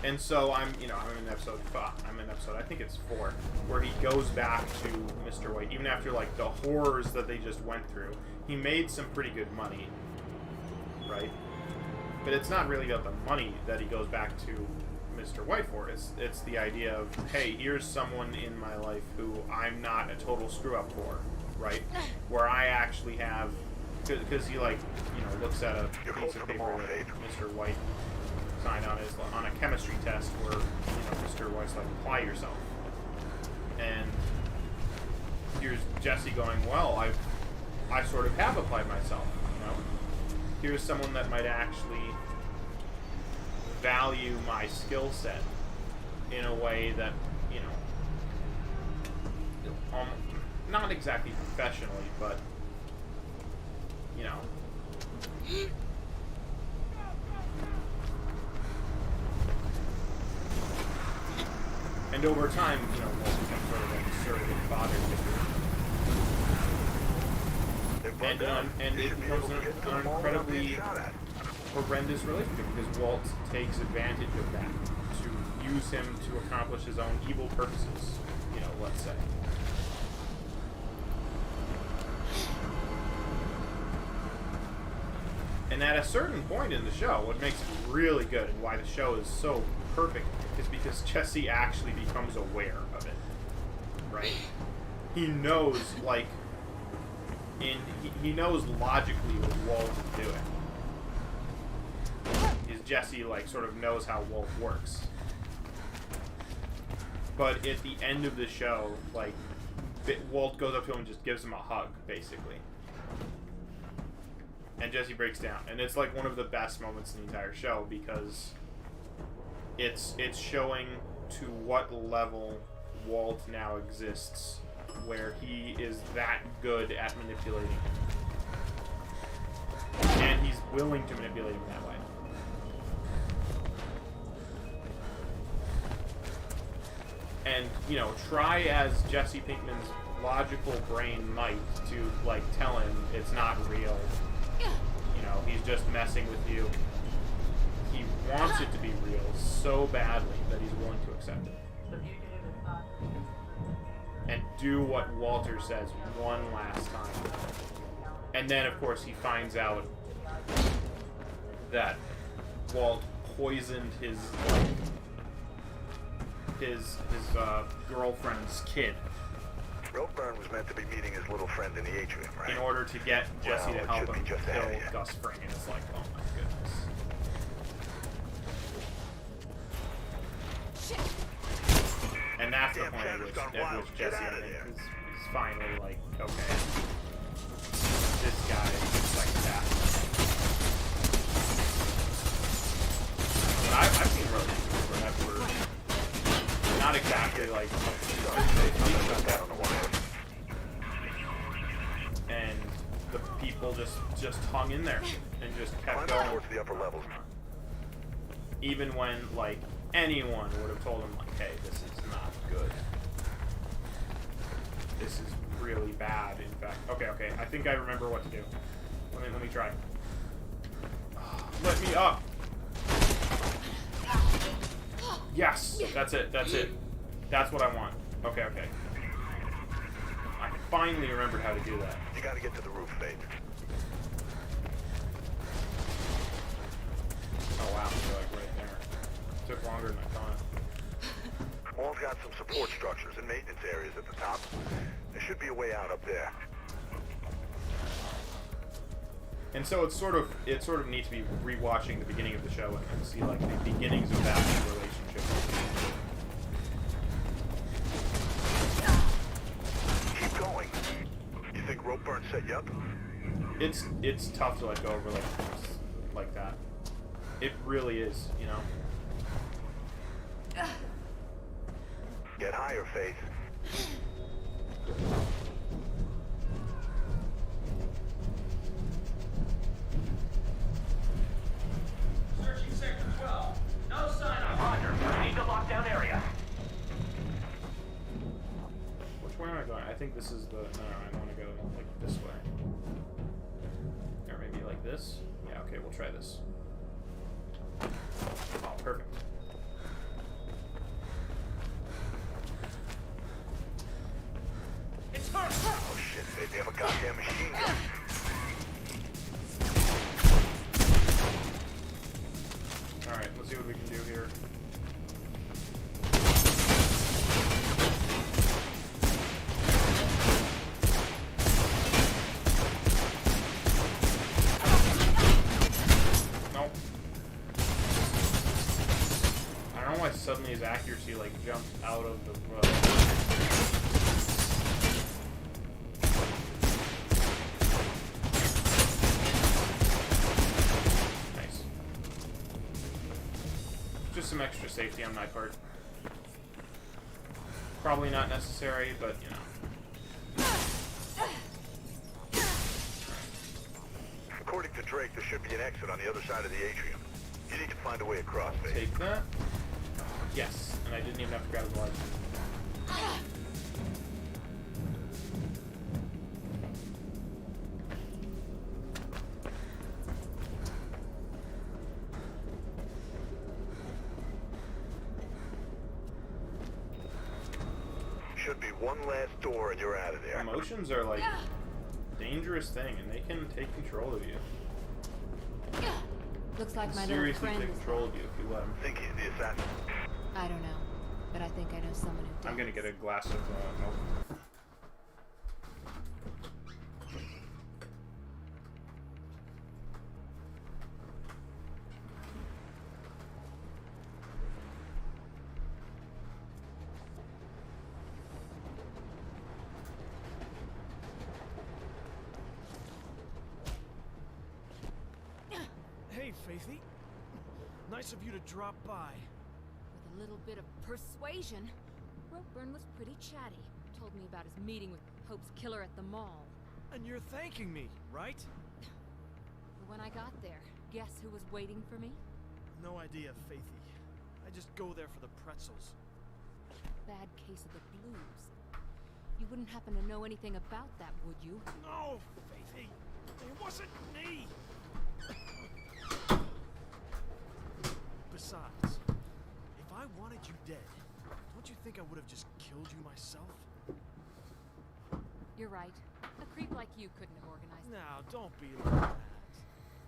And so I'm in episode 5. I'm in episode, I think it's 4, where he goes back to Mr. White, even after like the horrors that they just went through. He made some pretty good money, right? But it's not really about the money that he goes back to Mr. White for. It's the idea of, hey, here's someone in my life who I'm not a total screw up for, right? Where I actually have, because he looks at a piece of paper that Mr. White signed on a chemistry test where Mr. White's like, apply yourself, and here's Jesse going, well, I sort of have applied myself, Here's someone that might actually value my skill set in a way that, you know, not exactly professionally, but, you know. And over time, you know, Walt becomes sort of like a surrogate father figure. And it becomes an incredibly horrendous relationship because Walt takes advantage of that to use him to accomplish his own evil purposes, you know, let's say. And at a certain point in the show, what makes it really good and why the show is so perfect is because Jesse actually becomes aware of it, right? He knows, like, he knows logically what Walt is doing. Is Jesse, like, sort of knows how Walt works. But at the end of the show, like, Walt goes up to him and just gives him a hug, basically. And Jesse breaks down. And it's, like, one of the best moments in the entire show because it's showing to what level Walt now exists, where he is that good at manipulating him. And he's willing to manipulate him that way. And, you know, try as Jesse Pinkman's logical brain might to, like, tell him it's not real. You know, he's just messing with you. He wants it to be real so badly that he's willing to accept it. And do what Walter says one last time. And then, of course, he finds out that Walt poisoned his girlfriend's kid. Ropeburn was meant to be meeting his little friend in the atrium, right? In order to get Jesse to help him kill ahead, yeah. Gus Fring, and it's like, oh my goodness. And that's the point at which Jesse, I think, is finally like, okay, this guy is a psychopath. But I've seen relationships where that were not exactly like, and the people just hung in there and just kept going towards the upper levels. even when, like, anyone would have told him, like, hey, this is not good. This is really bad, in fact. Okay, I think I remember what to do. Let me try. Let me up! Yes! That's it. That's what I want. Okay. I finally remembered how to do that. You gotta get to the roof, Faith. Oh wow, you're like right there. Took longer than I thought. Wall's got some support structures and maintenance areas at the top. There should be a way out up there. And so it's sort of neat to be rewatching the beginning of the show and see like the beginnings of that relationship. Keep going. You think Ropeburn set you up? It's tough to let go over like that. It really is, you know. Get higher, Faith. Searching Sector 12. No sign of Roger. Proceed to lockdown area. Which way am I going? I think this is the... No, I want to go like this way. Or maybe like this? Yeah, okay, we'll try this. Oh, perfect. It's her. Oh shit, Faith, they have a goddamn machine gun. Alright, let's see what we can do here. Nope. I don't know why suddenly his accuracy like jumped out of the Nice. Just some extra safety on my part. Probably not necessary, but you know. According to Drake, there should be an exit on the other side of the atrium. You need to find a way across, Faith. Take that. Yes, and I didn't even have to grab the leg. Should be one last door and you're out of there. Emotions are like a dangerous thing, and they can take control of you. Looks like my little Seriously friend take is control of you if you let them. Think he's the assassin? I don't know, but I think I know someone who does. I'm gonna get a glass of milk. Hey, Faithy. Nice of you to drop by. With a little bit of persuasion, Ropeburn was pretty chatty. Told me about his meeting with Pope's killer at the mall. And you're thanking me, right? When I got there, guess who was waiting for me? No idea, Faithy. I just go there for the pretzels. Bad case of the blues. You wouldn't happen to know anything about that, would you? No, Faithy. It wasn't me. Besides, if I wanted you dead, don't you think I would have just killed you myself? You're right. A creep like you couldn't have organized it. Now, don't be like that.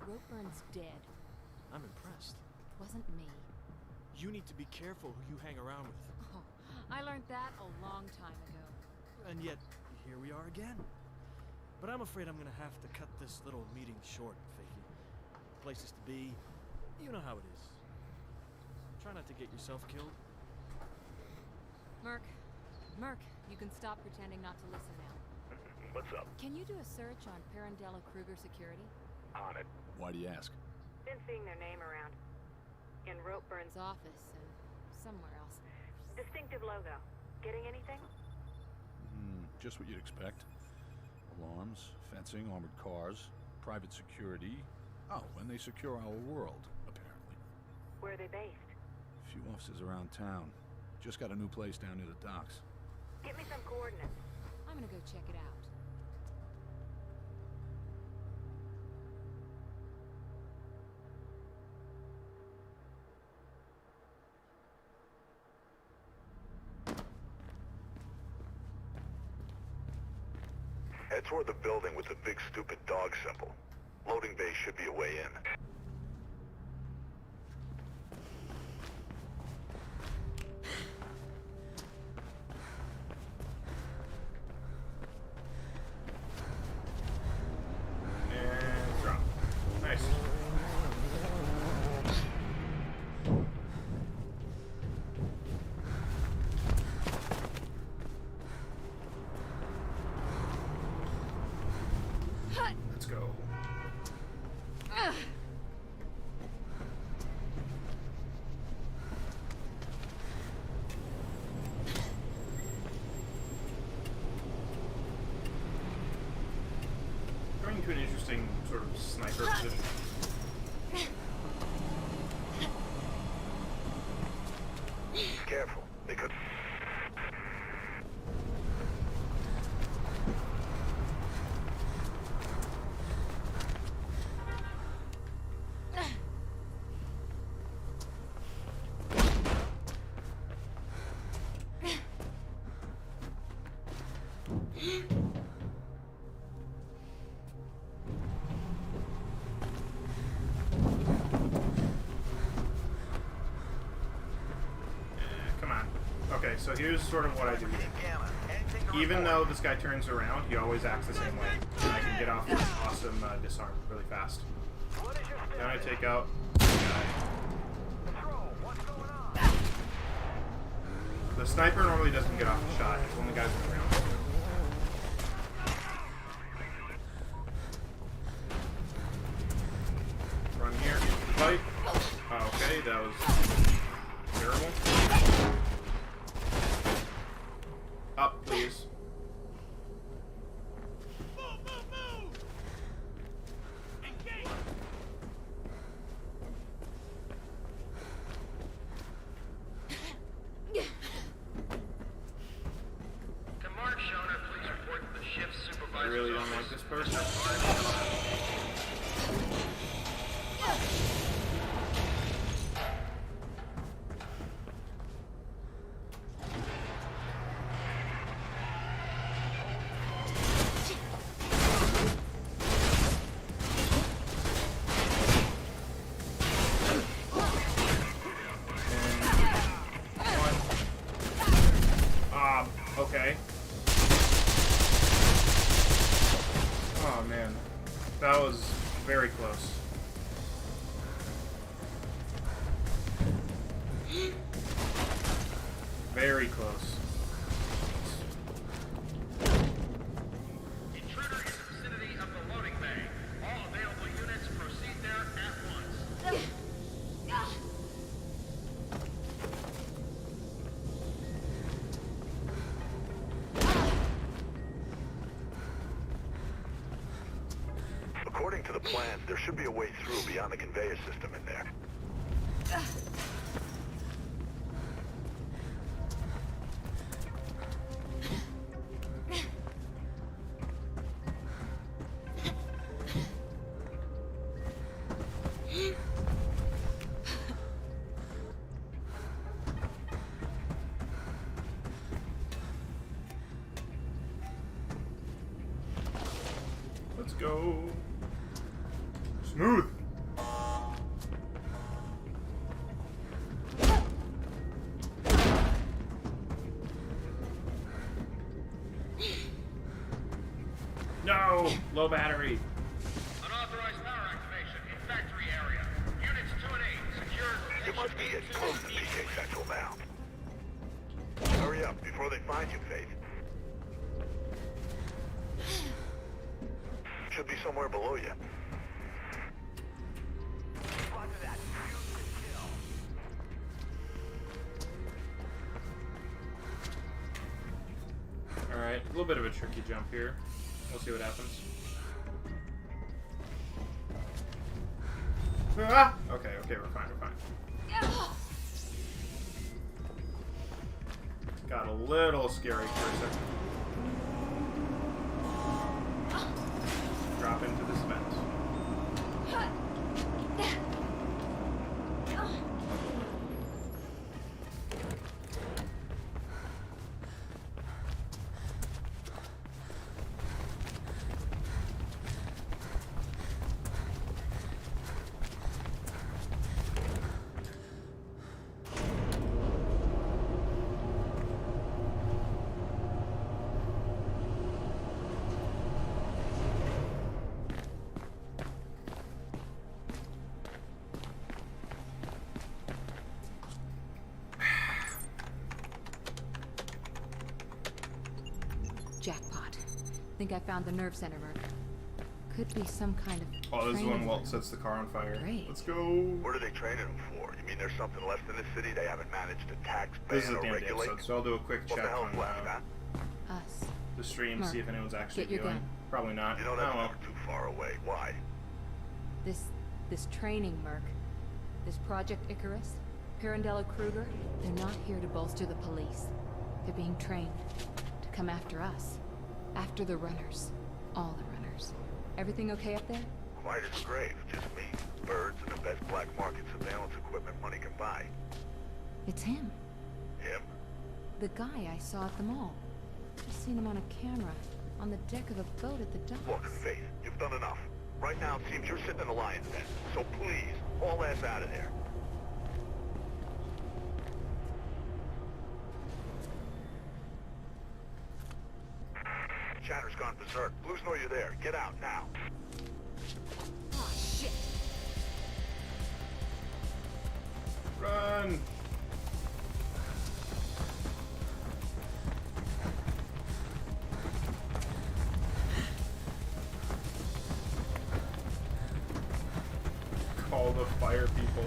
Ropeburn's dead. I'm impressed. Wasn't me. You need to be careful who you hang around with. Oh, I learned that a long time ago. And yet, here we are again. But I'm afraid I'm gonna have to cut this little meeting short, Faithy. Places to be, you know how it is. Try not to get yourself killed. Merc, you can stop pretending not to listen now. What's up? Can you do a search on Parandella Kruger Security? On it. Why do you ask? Been seeing their name around. In Ropeburn's His office and somewhere else. distinctive logo. Getting anything? Just what you'd expect. Alarms, fencing, armored cars, private security. Oh, and they secure our world, apparently. Where are they based? A few offices around town. Just got a new place down near the docks. Get me some coordinates. I'm gonna go check it out. Head toward the building with the big stupid dog symbol. Loading bay should be a way in. And drop. Nice. Let's go. Going to an interesting sort of sniper position. Careful. They could... Come on. Okay, so here's sort of what I do here. Even though this guy turns around, he always acts the same way. And I can get off this awesome disarm really fast. Then I take out the guy. The sniper normally doesn't get off the shot. It's when the guys on the ground. Run here, fight. Okay, that was terrible. Up, please. I really don't like this person. Okay. Oh man, that was very close. Very close. Intruder in the vicinity of the loading bay. All available units proceed there at once. According to the plans, there should be a way through beyond the conveyor system in there. Let's go. Smooth. No! Low battery. Unauthorized power activation in factory area. Units 2 and 8 secured. You must be getting close to PK Central now. Hurry up before they find you, Faith. Should be somewhere below you. Alright, a little bit of a tricky jump here. We'll see what happens. Ah! Okay, we're fine, Got a little scary for a second. Drop into this vent. Jackpot. Think I found the nerve center, Merc. Could be some kind of. Oh, this is when training Walt sets the car on fire. Great. Let's go. What are they training them for? You mean there's something left in this city they haven't managed to tax, This is ban, at or the end of the regulate? episode, so I'll do a quick What check the hell's on left, huh? Us. the stream, Merc, see if anyone's actually get your viewing. gun. Probably not. You know Oh that's well. never too far away. Why? This training, Merc. This Project Icarus, Pirandello Kruger, they're not here to bolster the police. They're being trained to come after us. After the runners. All the runners. Everything okay up there? Quiet as a grave. Just me, birds, and the best black market surveillance equipment money can buy. It's him. Him? The guy I saw at the mall. Just seen him on a camera. On the deck of a boat at the docks. Look, Faith, you've done enough. Right now, it seems you're sitting in a lion's den. So please, haul ass out of there. Chatter's gone berserk. Blues know you're there. Get out now. Oh, shit. Run! Call the fire people.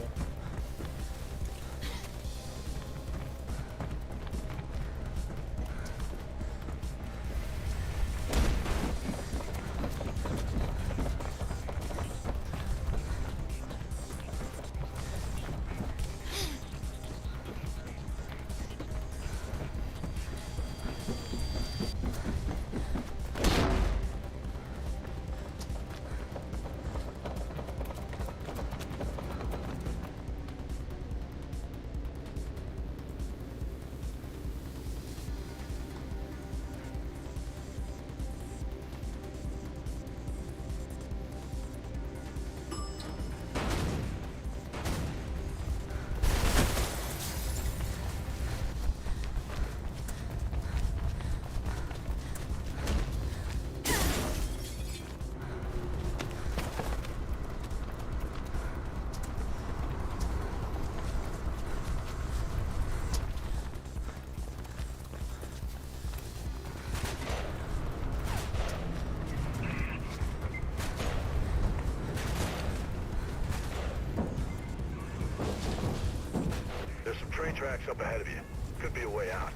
train tracks up ahead of you. Could be a way out.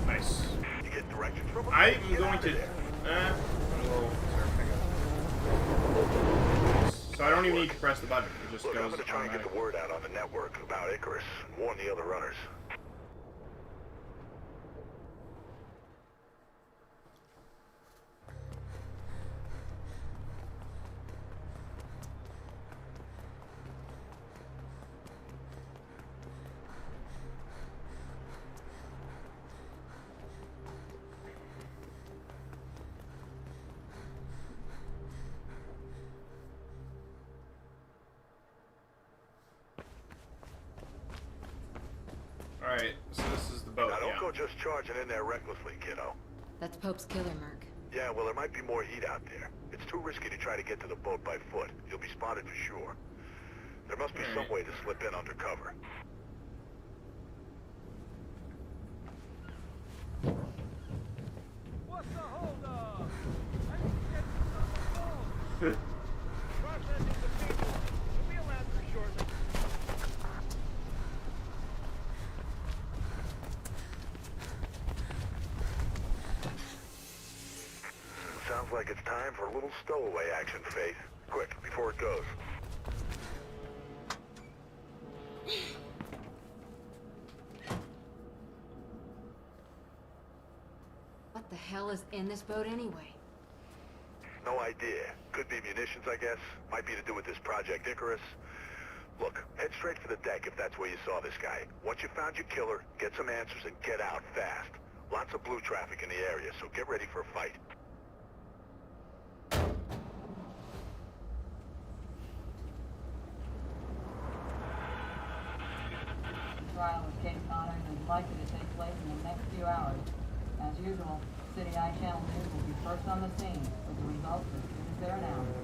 Nice. You get directions from them? I'm Get going out of to... there. So I don't even need to press the button. It just Look, I'm goes gonna try and get the word out on the network about Icarus and warn the other runners. Alright, so this is the boat, Now, don't yeah. go just charging in there recklessly, kiddo. That's Pope's killer, Merc. Yeah, well, there might be more heat out there. It's too risky to try to get to the boat by foot. You'll be spotted for sure. There must be some way to slip in undercover. What's the hold-up? I need to get some phone. Processing the people. We'll be allowed through shortly. Sounds like it's time for a little stowaway action, Faith. Quick, before it goes. What the hell is in this boat anyway? No idea. Could be munitions, I guess. Might be to do with this Project Icarus. Look, head straight for the deck if that's where you saw this guy. Once you found your killer, get some answers and get out fast. Lots of blue traffic in the area, so get ready for a fight. The trial of Kate Connors is likely to take place in the next few hours. As usual, City Eye Channel News will be first on the scene with the results as soon as they're announced.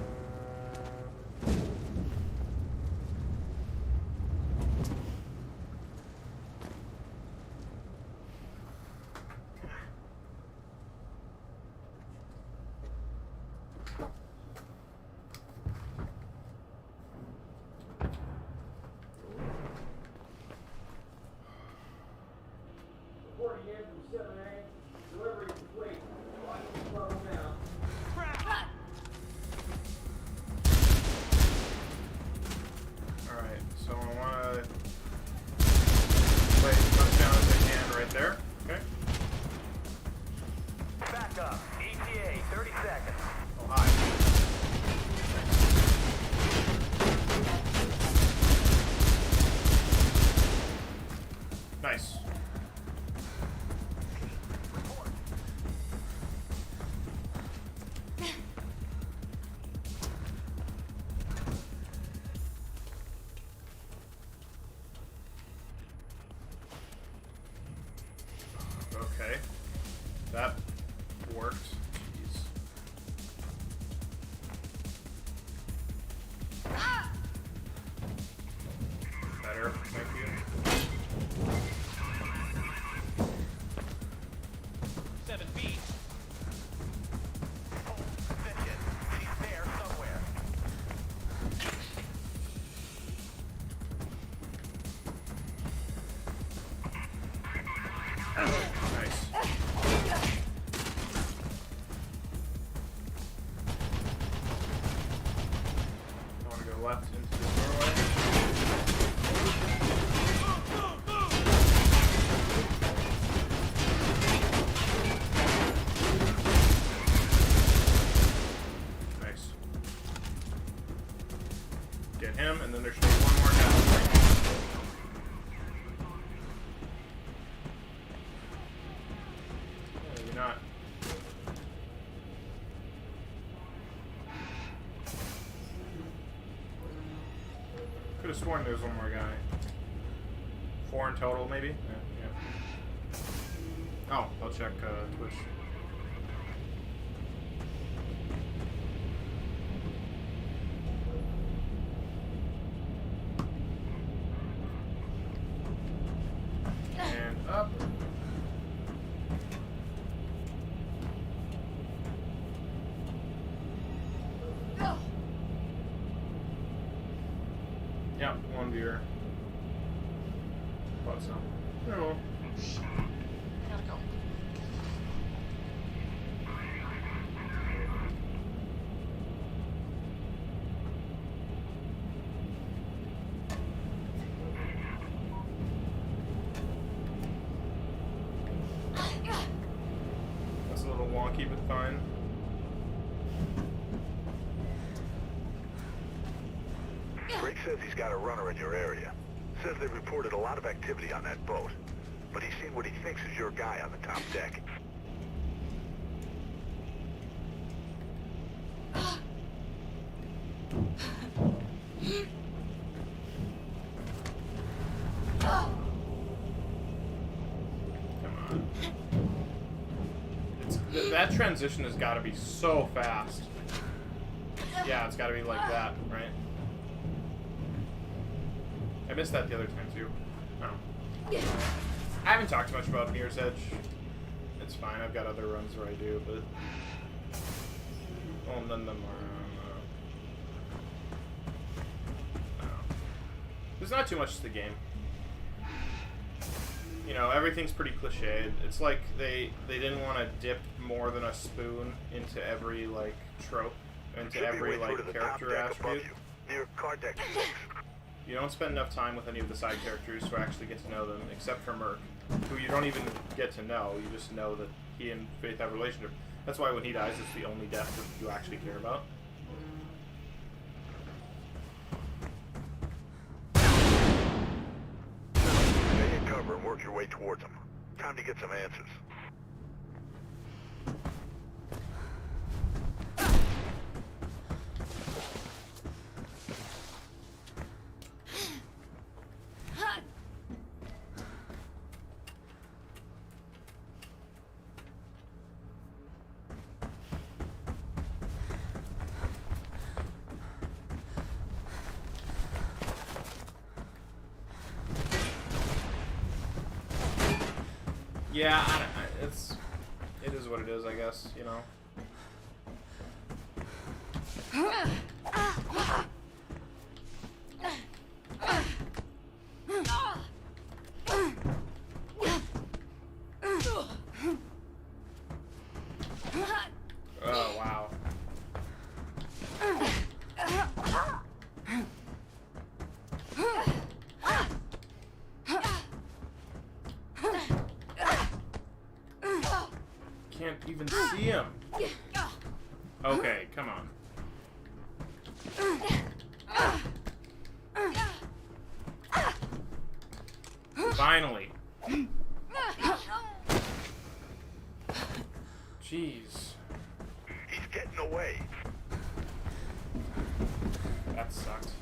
Reporting in from 7A. Delivery complete. Watch the slow down. Alright, so I want to play as much down as I can right there. Okay. Back up. ETA, 30 seconds. Oh, hi. Nice. Okay. That worked. Jeez. Better, thank you. 7 feet. Hold position. She's there somewhere. Nice. I want to go left into the doorway. Nice. Get him, and then there should be one more down. Maybe not. Could have sworn there was one more guy. 4 in total, maybe? Yeah. Oh, I'll check Twitch. And up. Yep, one viewer. Thought so. No. Gotta go. That's a little wonky, but fine. Greg says he's got a runner in your area. Says they reported a lot of activity on that boat. But he's seen what he thinks is your guy on the top deck. That transition has got to be so fast. Yeah, it's got to be like that, right? I missed that the other time too. Oh. I haven't talked much about Mirror's Edge. It's fine. I've got other runs where I do, but well, none of them are. There's not too much to the game. You know, everything's pretty cliched. It's like they didn't want to dip more than a spoon into every like trope, into every like character attribute. Near car deck 6. You don't spend enough time with any of the side characters to actually get to know them, except for Merc, who you don't even get to know. You just know that he and Faith have a relationship. That's why when he dies, it's the only death that you actually care about. Stay in cover and work your way towards them. Time to get some answers. Yeah, it is what it is, I guess, you know. Oh, wow. Can't even see him. Okay, come on. Finally. Jeez. He's getting away. That sucked.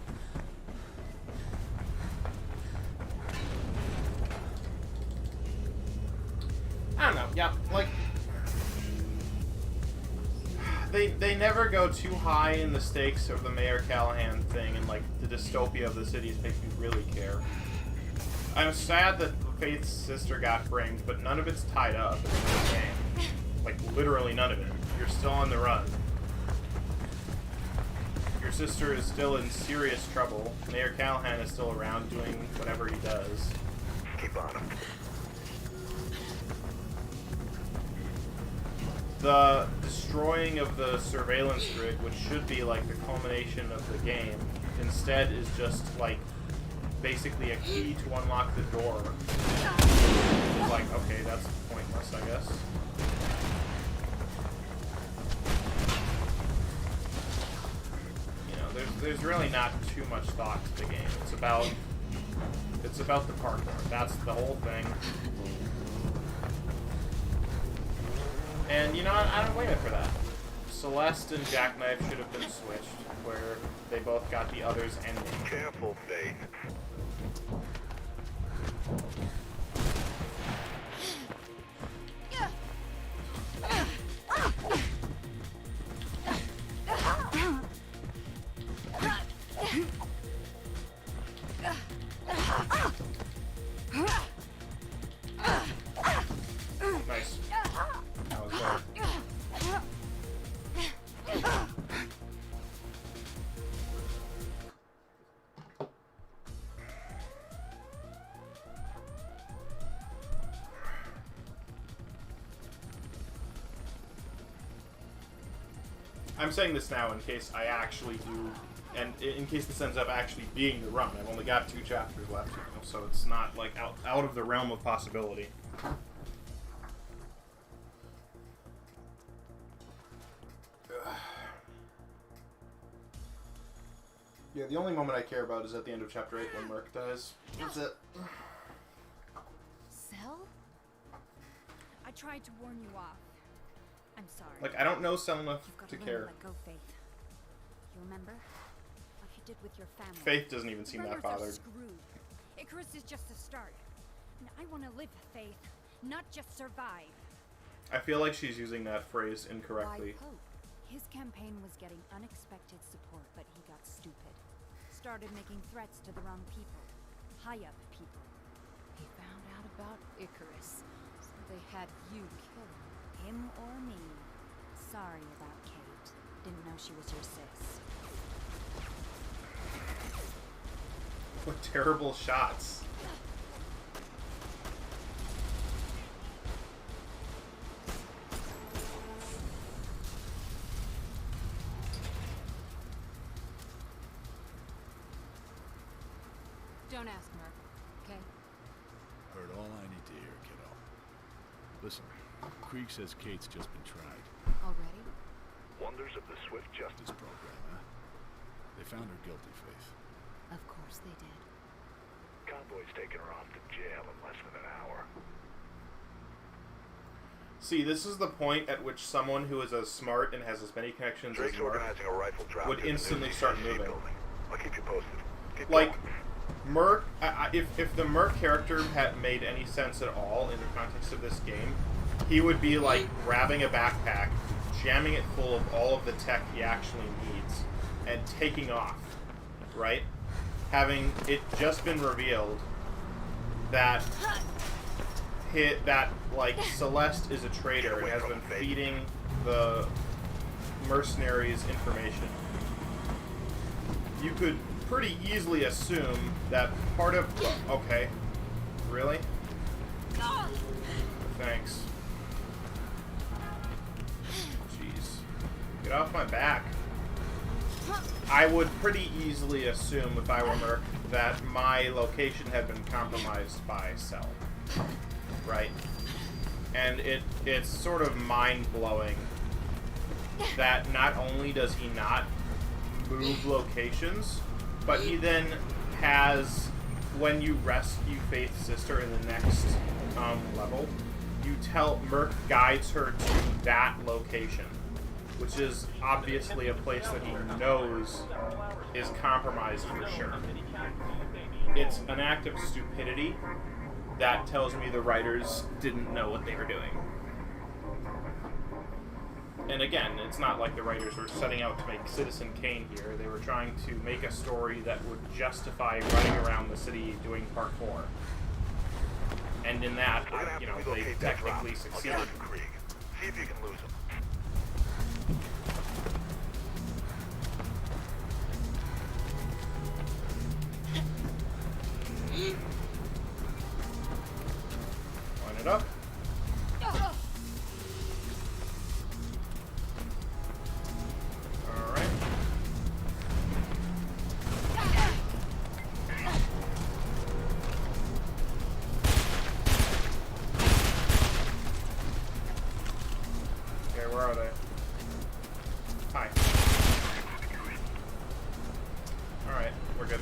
I don't know. Yeah, like they never go too high in the stakes of the Mayor Callahan thing, and like the dystopia of the cities makes me really care. I'm sad that Faith's sister got framed, but none of it's tied up in the game. Like literally none of it. You're still on the run. Your sister is still in serious trouble. Mayor Callahan is still around doing whatever he does. Keep on him. The destroying of the surveillance rig, which should be like the culmination of the game, instead is just like basically a key to unlock the door. It's like, okay, that's pointless, I guess. You know, there's really not too much thought to the game. It's about the parkour. That's the whole thing. And you know, I don't blame it for that. Celeste and Jackknife should have been switched, where they both got the other's ending. Careful, Faith. Nice. That was good. I'm saying this now in case I actually do, and in case this ends up actually being the run. I've only got 2 chapters left, you know, so it's not like out of the realm of possibility. Yeah, the only moment I care about is at the end of chapter 8 when Merc dies. That's it. Cell? I tried to warn you off. I'm sorry. Like, I don't know Cell enough to Learn care. Let go, Faith. You remember what you did with your family? Faith doesn't even seem that bothered. Screwed. Icarus is just the start. And I want to live, Faith, not just survive. I feel like she's using that phrase incorrectly. Why Pope? His campaign was getting unexpected support, but he got stupid. Started making threats to the wrong people. High-up people. He found out about Icarus, so they had you kill him. Him or me. Sorry about Kate. Didn't know she was your sis. What terrible shots. Don't ask, Merc, okay? Heard all I need to hear, kiddo. Listen, Krieg says Kate's just been tried. Already? Wonders of the swift justice Program, huh? They found her guilty, Faith. Of course they did. Convoy's taking her off to jail in less than an hour. See, this is the point at which someone who is as smart and has as many connections Drake's as Merc organizing a rifle drop would in the new instantly start CCC moving. building. I'll keep you posted. Keep Like, going. Merc, if the Merc character had made any sense at all in the context of this game, he would be like grabbing a backpack, jamming it full of all of the tech he actually needs, and taking off, right? Having it just been revealed that like Celeste is a traitor and has been feeding the mercenaries information. You could pretty easily assume that part of... Okay. Really? Thanks. Jeez. Get off my back. I would pretty easily assume, if I were Merc, that my location had been compromised by Cell. Right? And it's sort of mind-blowing that not only does he not move locations, but he then has, when you rescue Faith's sister in the next level, Merc guides her to that location, which is obviously a place that he knows is compromised for sure. It's an act of stupidity that tells me the writers didn't know what they were doing. And again, it's not like the writers were setting out to make Citizen Kane here. They were trying to make a story that would justify running around the city doing parkour. And in that, you know, they technically succeeded. See if you can lose him. Line it up. Alright. Okay, where are they? Hi. Alright, we're good.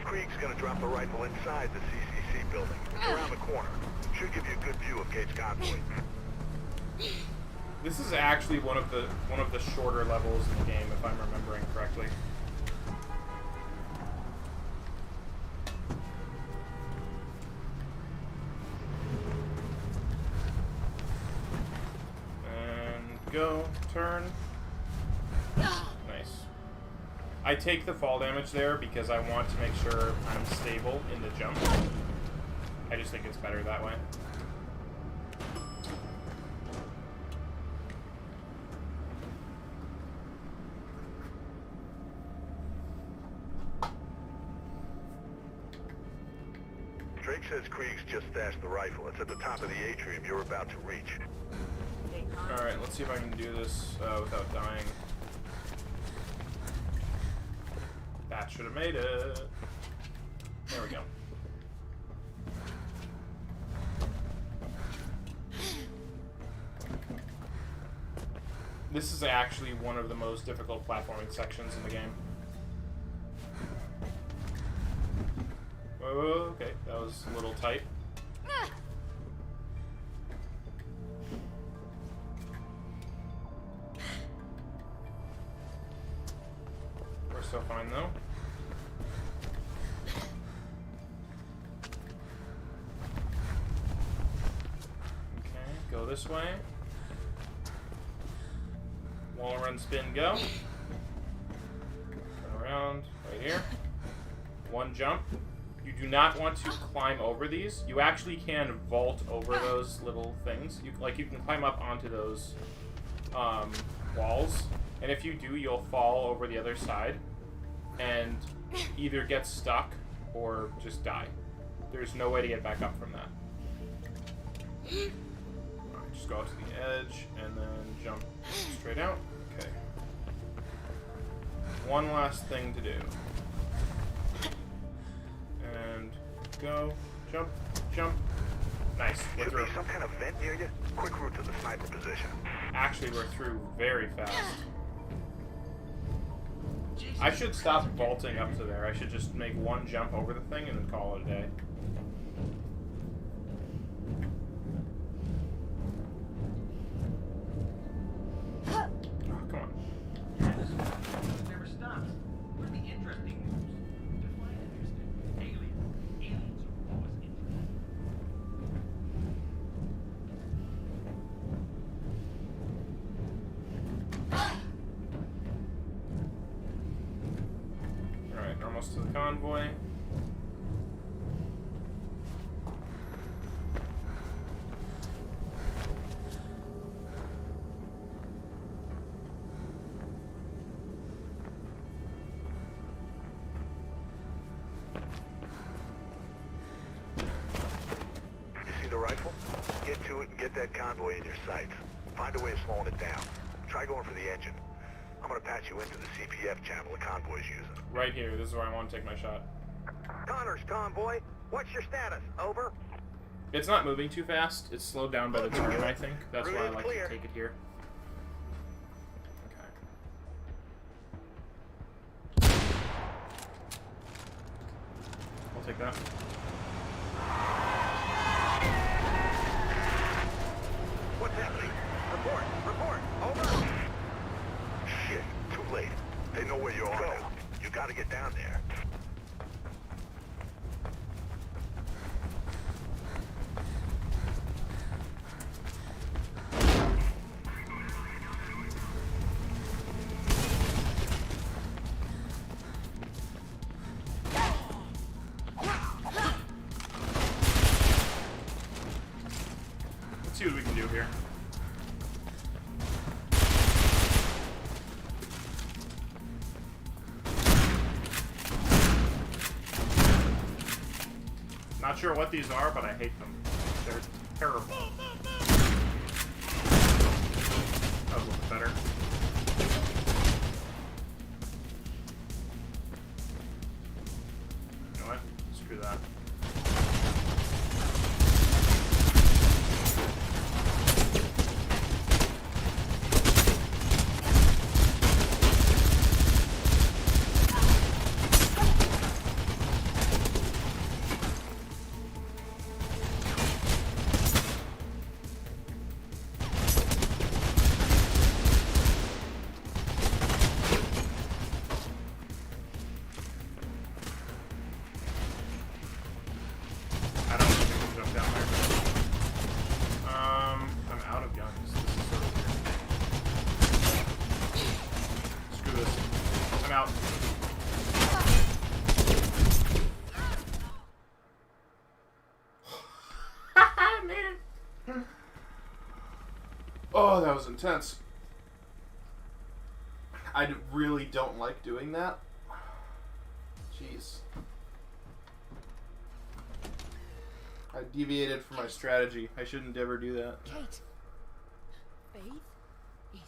Krieg's gonna drop the rifle inside the CCC building. It's around the corner. Should give you a good view of Kate's convoy. This is actually one of the shorter levels in the game, if I'm remembering correctly. And go, turn. Nice. I take the fall damage there because I want to make sure I'm stable in the jump. I just think it's better that way. Drake says Krieg's just stashed the rifle. It's at the top of the atrium you're about to reach. Alright, let's see if I can do this without dying. That should have made it. There we go. This is actually one of the most difficult platforming sections in the game. Oh, okay, that was a little tight. We're still fine though. Okay, go this way. Wall run, spin, go. Turn around, right here. One jump. You do not want to climb over these. You actually can vault over those little things. You can climb up onto those walls, and if you do, you'll fall over the other side and either get stuck or just die. There's no way to get back up from that. Alright, just go out to the edge and then jump straight out. Okay. One last thing to do. And go, jump, jump. Nice. We're Should through. be some kind of vent near you. Quick route to the sniper position. Actually, we're through very fast. I should stop vaulting up to there. I should just make one jump over the thing and then call it a day. Oh, come on. Yes. Never stops. What are the interesting moves? Define interesting. Aliens are always interesting. Alright, almost to the convoy. You see the rifle? Get to it and get that convoy in your sights. Find a way of slowing it down. Try going for the engine. I'm gonna patch you into the CPF channel the convoy's using. Right here. This is where I want to take my shot. Connor's convoy, what's your status? Over? It's not moving too fast. It's slowed down by the turn, I think. That's why I like to take it here. Okay. I'll take that. What's happening? Report! Report! Over! Shit, too late. They know where you are now. You gotta get down there. Let's see what we can do here. Not sure what these are, but I hate them. They're terrible. That was a little better. You know what? Screw that. I don't think I can jump down there. I'm out of guns. This is sort of weird. Screw this. I'm out. I made it. Oh, that was intense. I really don't like doing that. Jeez. I deviated from my strategy. I shouldn't ever do that. Kate. Faith? Easy.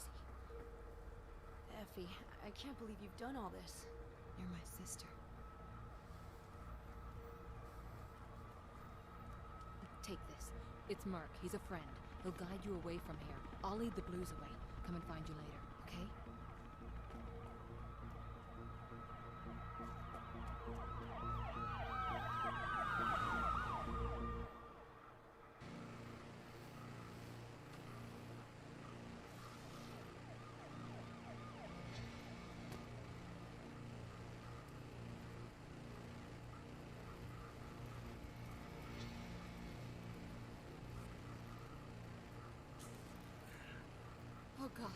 Effie, I can't believe you've done all this. You're my sister. Take this. It's Mark. He's a friend. He'll guide you away from here. I'll lead the blues away. Come and find you later, okay? Oh, God.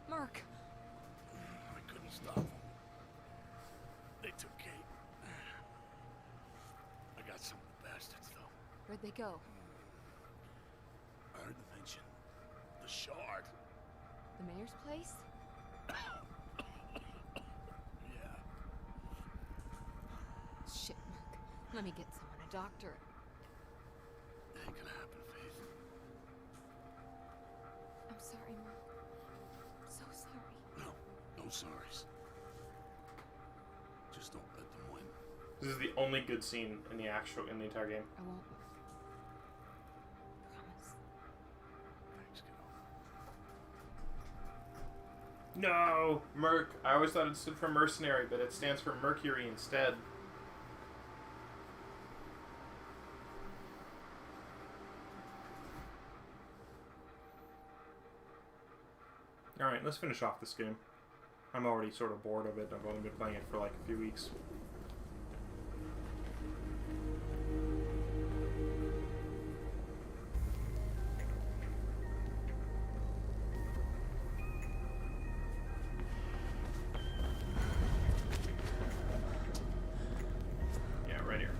Mark. I couldn't stop them. They took Kate. I got some of the bastards, though. Where'd they go? I heard them mention the Shard. The mayor's place? Yeah. Shit, Mark. Let me get someone, a doctor. It ain't gonna happen, Faith. I'm sorry, Mark. I'm so sorry. No sorries. Just don't let them win. This is the only good scene in the entire game. I won't. Promise. Thanks, kiddo. No! Merc. I always thought it stood for mercenary, but it stands for Mercury instead. Alright, let's finish off this game. I'm already sort of bored of it. I've only been playing it for like a few weeks. Yeah, right here.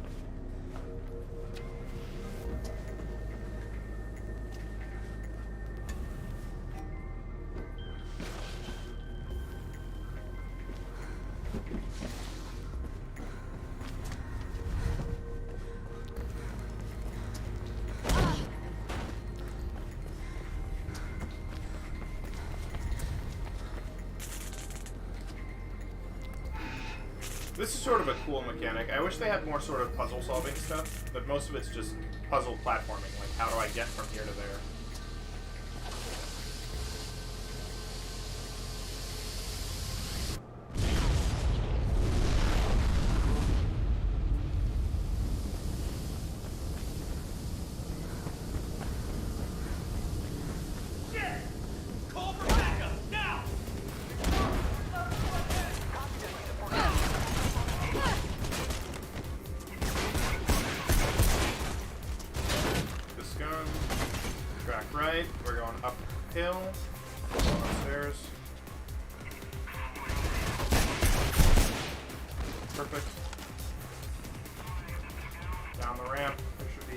This is sort of a cool mechanic. I wish they had more sort of puzzle solving stuff, but most of it's just puzzle platforming, like how do I get from here to there? Right, we're going uphill, going upstairs. Perfect. Down the ramp, there should be...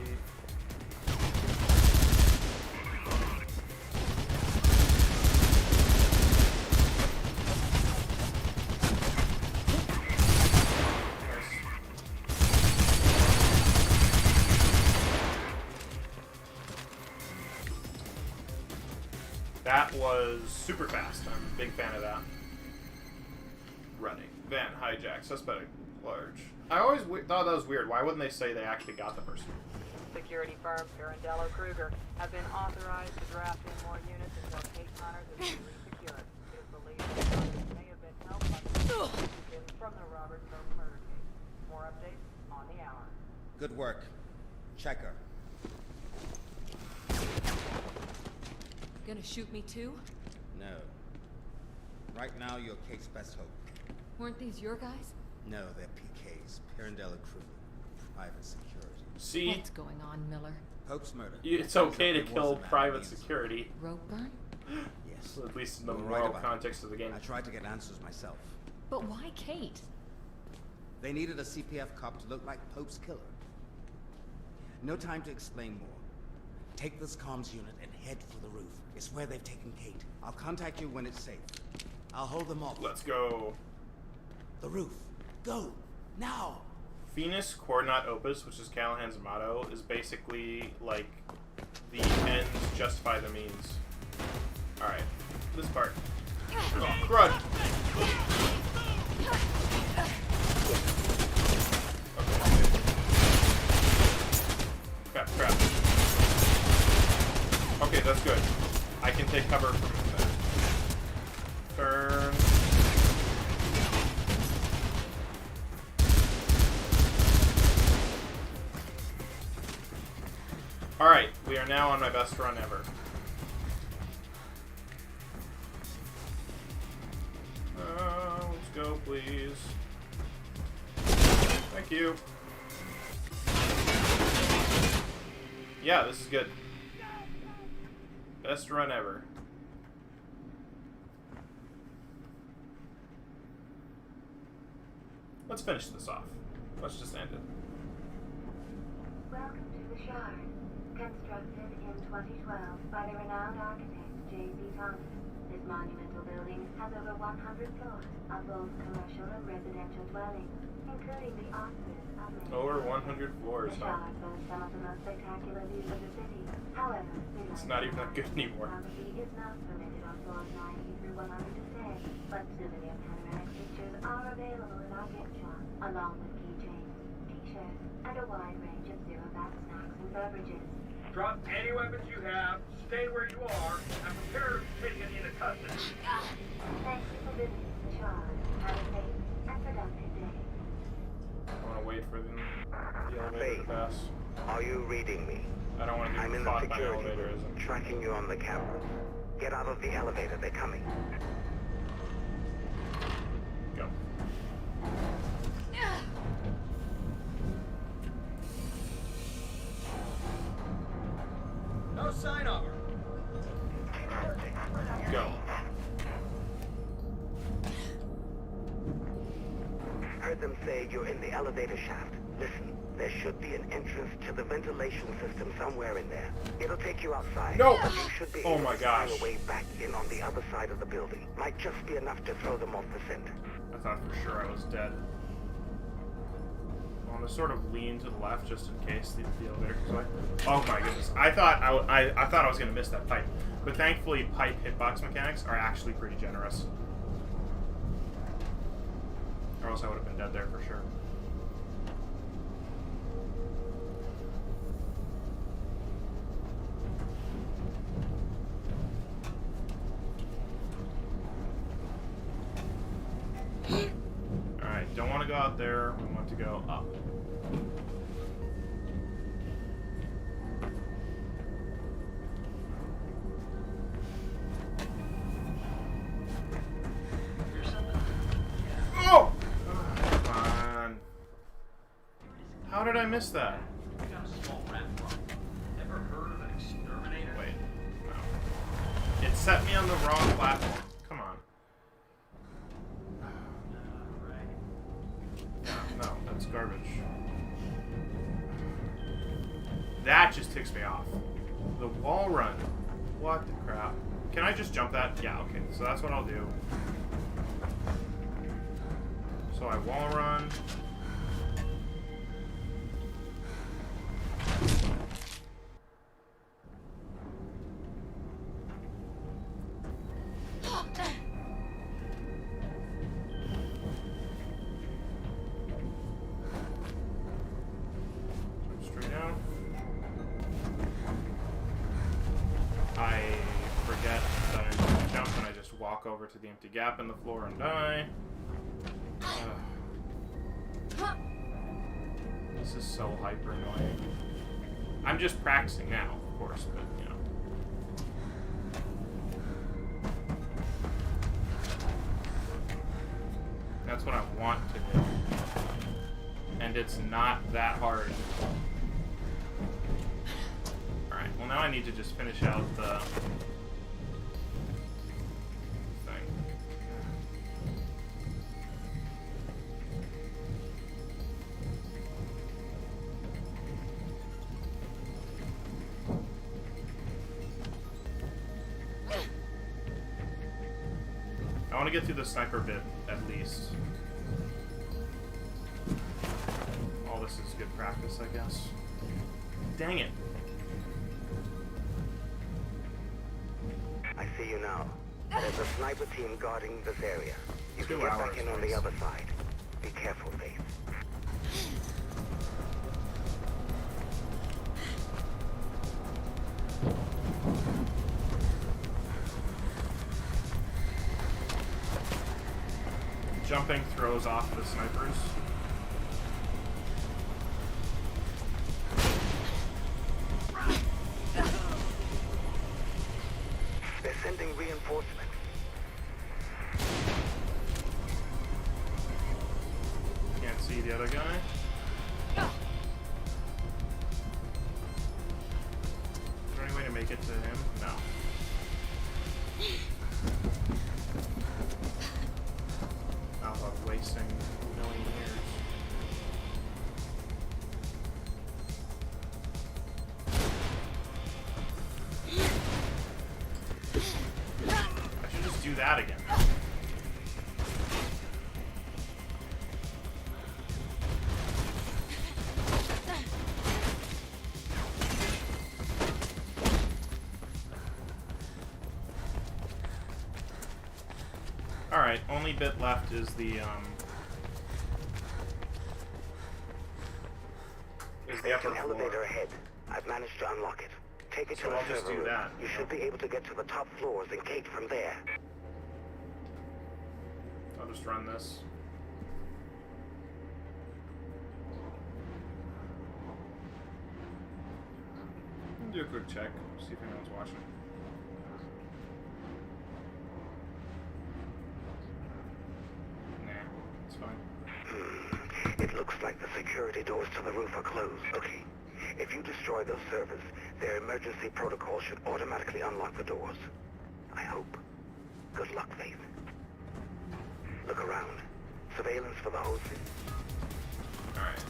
That was super fast. I'm a big fan of that. Running. Van, hijack, suspect large. I always thought that was weird. Why wouldn't they say they actually got the person? Security firm Pirandello Kruger have been authorized to draft in more units until Kate Connors is resecured. It is believed that Connors may have been helped by the from the Robert Pope murder case. More updates on the hour. Good work. Checker. Gonna shoot me too? No. Right now, you're Kate's best hope. Weren't these your guys? No, they're PK's. Pirandello Kruger. Private security. See? What's going on, Miller? Pope's murder. It's okay to kill private security. Rope burn? Yes. Well, at least in the You're moral right context of the game. I tried to get answers myself. But why Kate? They needed a CPF cop to look like Pope's killer. No time to explain more. Take this comms unit and head for the roof. It's where they've taken Kate. I'll contact you when it's safe. I'll hold them off. Let's go. The roof. Go! Now! Finis Coordinate Opus, which is Callahan's motto, is basically like the ends justify the means. Alright, this part. Oh, crud! Okay. Crap. Okay, that's good. I can take cover from that. Turn. Alright, we are now on my best run ever. Let's go, please. Thank you. Yeah, this is good. Best run ever. Let's finish this off. Let's just end it. Welcome to the Shard. Constructed in 2012 by the renowned architect J.C. Thomas, this monumental building has over 100 floors of both commercial and residential dwellings, including the offices of many. Over 100 floors, The huh? Shard boasts some of the most spectacular views of the city. However, It's not even that good anymore. photography is not permitted on floors 90 through 100 today, but souvenir panoramic pictures are available in our gift shop, along with keychains, t-shirts, and a wide range of zero-back snacks and beverages. Drop any weapons you have, stay where you are, and prepare to take it into custody. Thank you for visiting the Shard. Have a safe and productive day. I want to wait for the elevator to pass. Are you reading me? I don't want to I'm get in the caught by security elevators. room, tracking you on the camera. Get out of the elevator, they're coming. Go. No sign of her. Go. Heard them say you're in the elevator shaft. Listen, there should be an entrance to the ventilation system somewhere in there. It'll take you outside. No! You should be Oh able my to find gosh. a way back in on the other side of the building. Might just be enough to throw them off the scent. I thought for sure I was dead. Well, I'm gonna sort of lean to the left just in case the elevator goes away. Oh my goodness. I thought I thought I was gonna miss that pipe. But thankfully pipe hitbox mechanics are actually pretty generous. Or else I would have been dead there for sure. Alright, don't want to go out there, we want to go up. Oh! Come on. How did I miss that? Wait, no. It set me on the wrong platform. Come on. No, that's garbage. That just ticks me off. The wall run. What the crap? Can I just jump that? Yeah, okay. So that's what I'll do. So I wall run. Straight down. I forget that I need to jump and I just walk over to the empty gap in the floor and die. This is so hyper annoying. I'm just practicing now, of course, but you know. That's what I want to do. And it's not that hard. Alright, well now I need to just finish out the thing. I want to get through the sniper bit, at least. this is good practice, I guess. Dang it. I see you now. There's a sniper team guarding this area. You can 2 get hours, back in on please. the other side. Be careful, Faith. Jumping throws off the snipers. They're sending reinforcements. Can't see the other guy. Is there any way to make it to him? No. How about wasting a million years? I should just do that again. Alright, only bit left is the There's upper an floor. elevator ahead. I've managed to unlock it. Take it So to I'll the just server do room. that. You should be able to get to the top floors and gate from there. I'll just run this. Do a quick check, see if anyone's watching. Nah, it's fine. It looks like the security doors to the roof are closed. Okay. If you destroy those servers, their emergency protocol should automatically unlock the doors. I hope. Good luck, Faith. Look around. Surveillance for the whole city. Alright.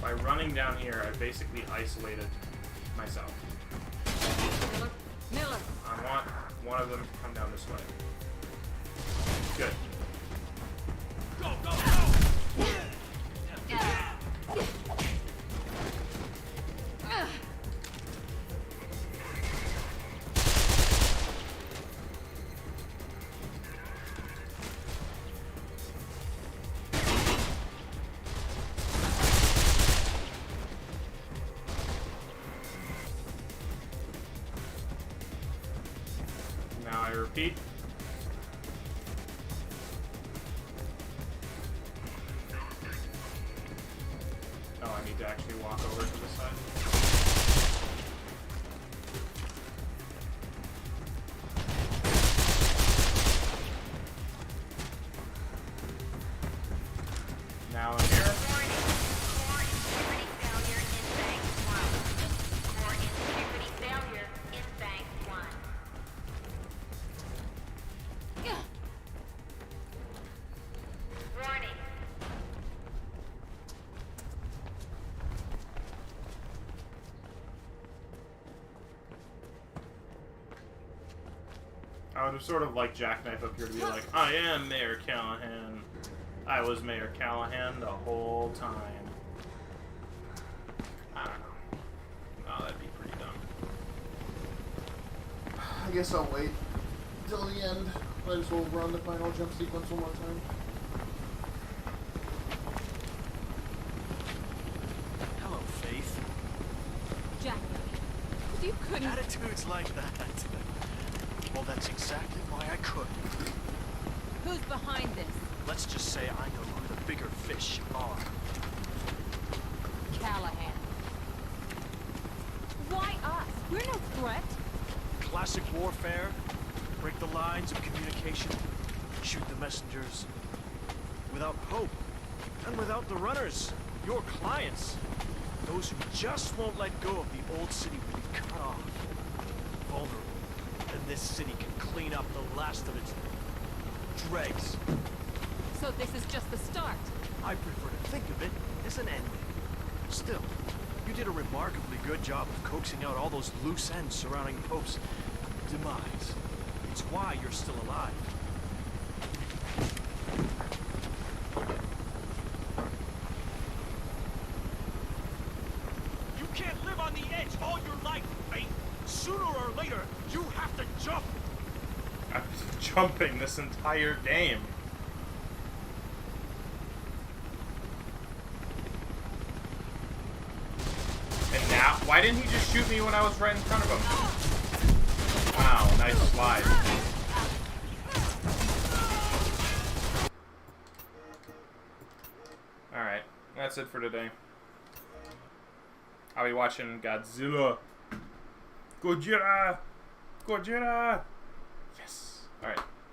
By running down here, I basically isolated myself. Miller! I want one of them to come down this way. Good. Go, go, go! Now I repeat. Oh, I need to actually walk over to this side. Now I'm here. I would have sort of like Jackknife up here to be like, I am Mayor Callahan. I was Mayor Callahan the whole time. I don't know. Oh, that'd be pretty dumb. I guess I'll wait till the end. Might as well run the final jump sequence one more time. Hello, Faith. Jack, if you couldn't... Attitudes like that. Well, that's exactly why I couldn't. Who's behind this? Let's just say I know who the bigger fish are. Callahan. Why us? We're no threat. Classic warfare. Break the lines of communication. Shoot the messengers. Without hope. And without the runners. Your clients. Those who just won't let go of the old city will be cut off. Vulnerable. And this city can clean up the last of its dregs. So this is just the start. I prefer to think of it as an ending. Still, you did a remarkably good job of coaxing out all those loose ends surrounding Pope's demise. It's why you're still alive. jumping this entire game. And now, why didn't he just shoot me when I was right in front of him? Wow, nice slide. Alright, that's it for today. I'll be watching Godzilla. Godzilla! Godzilla! Yes!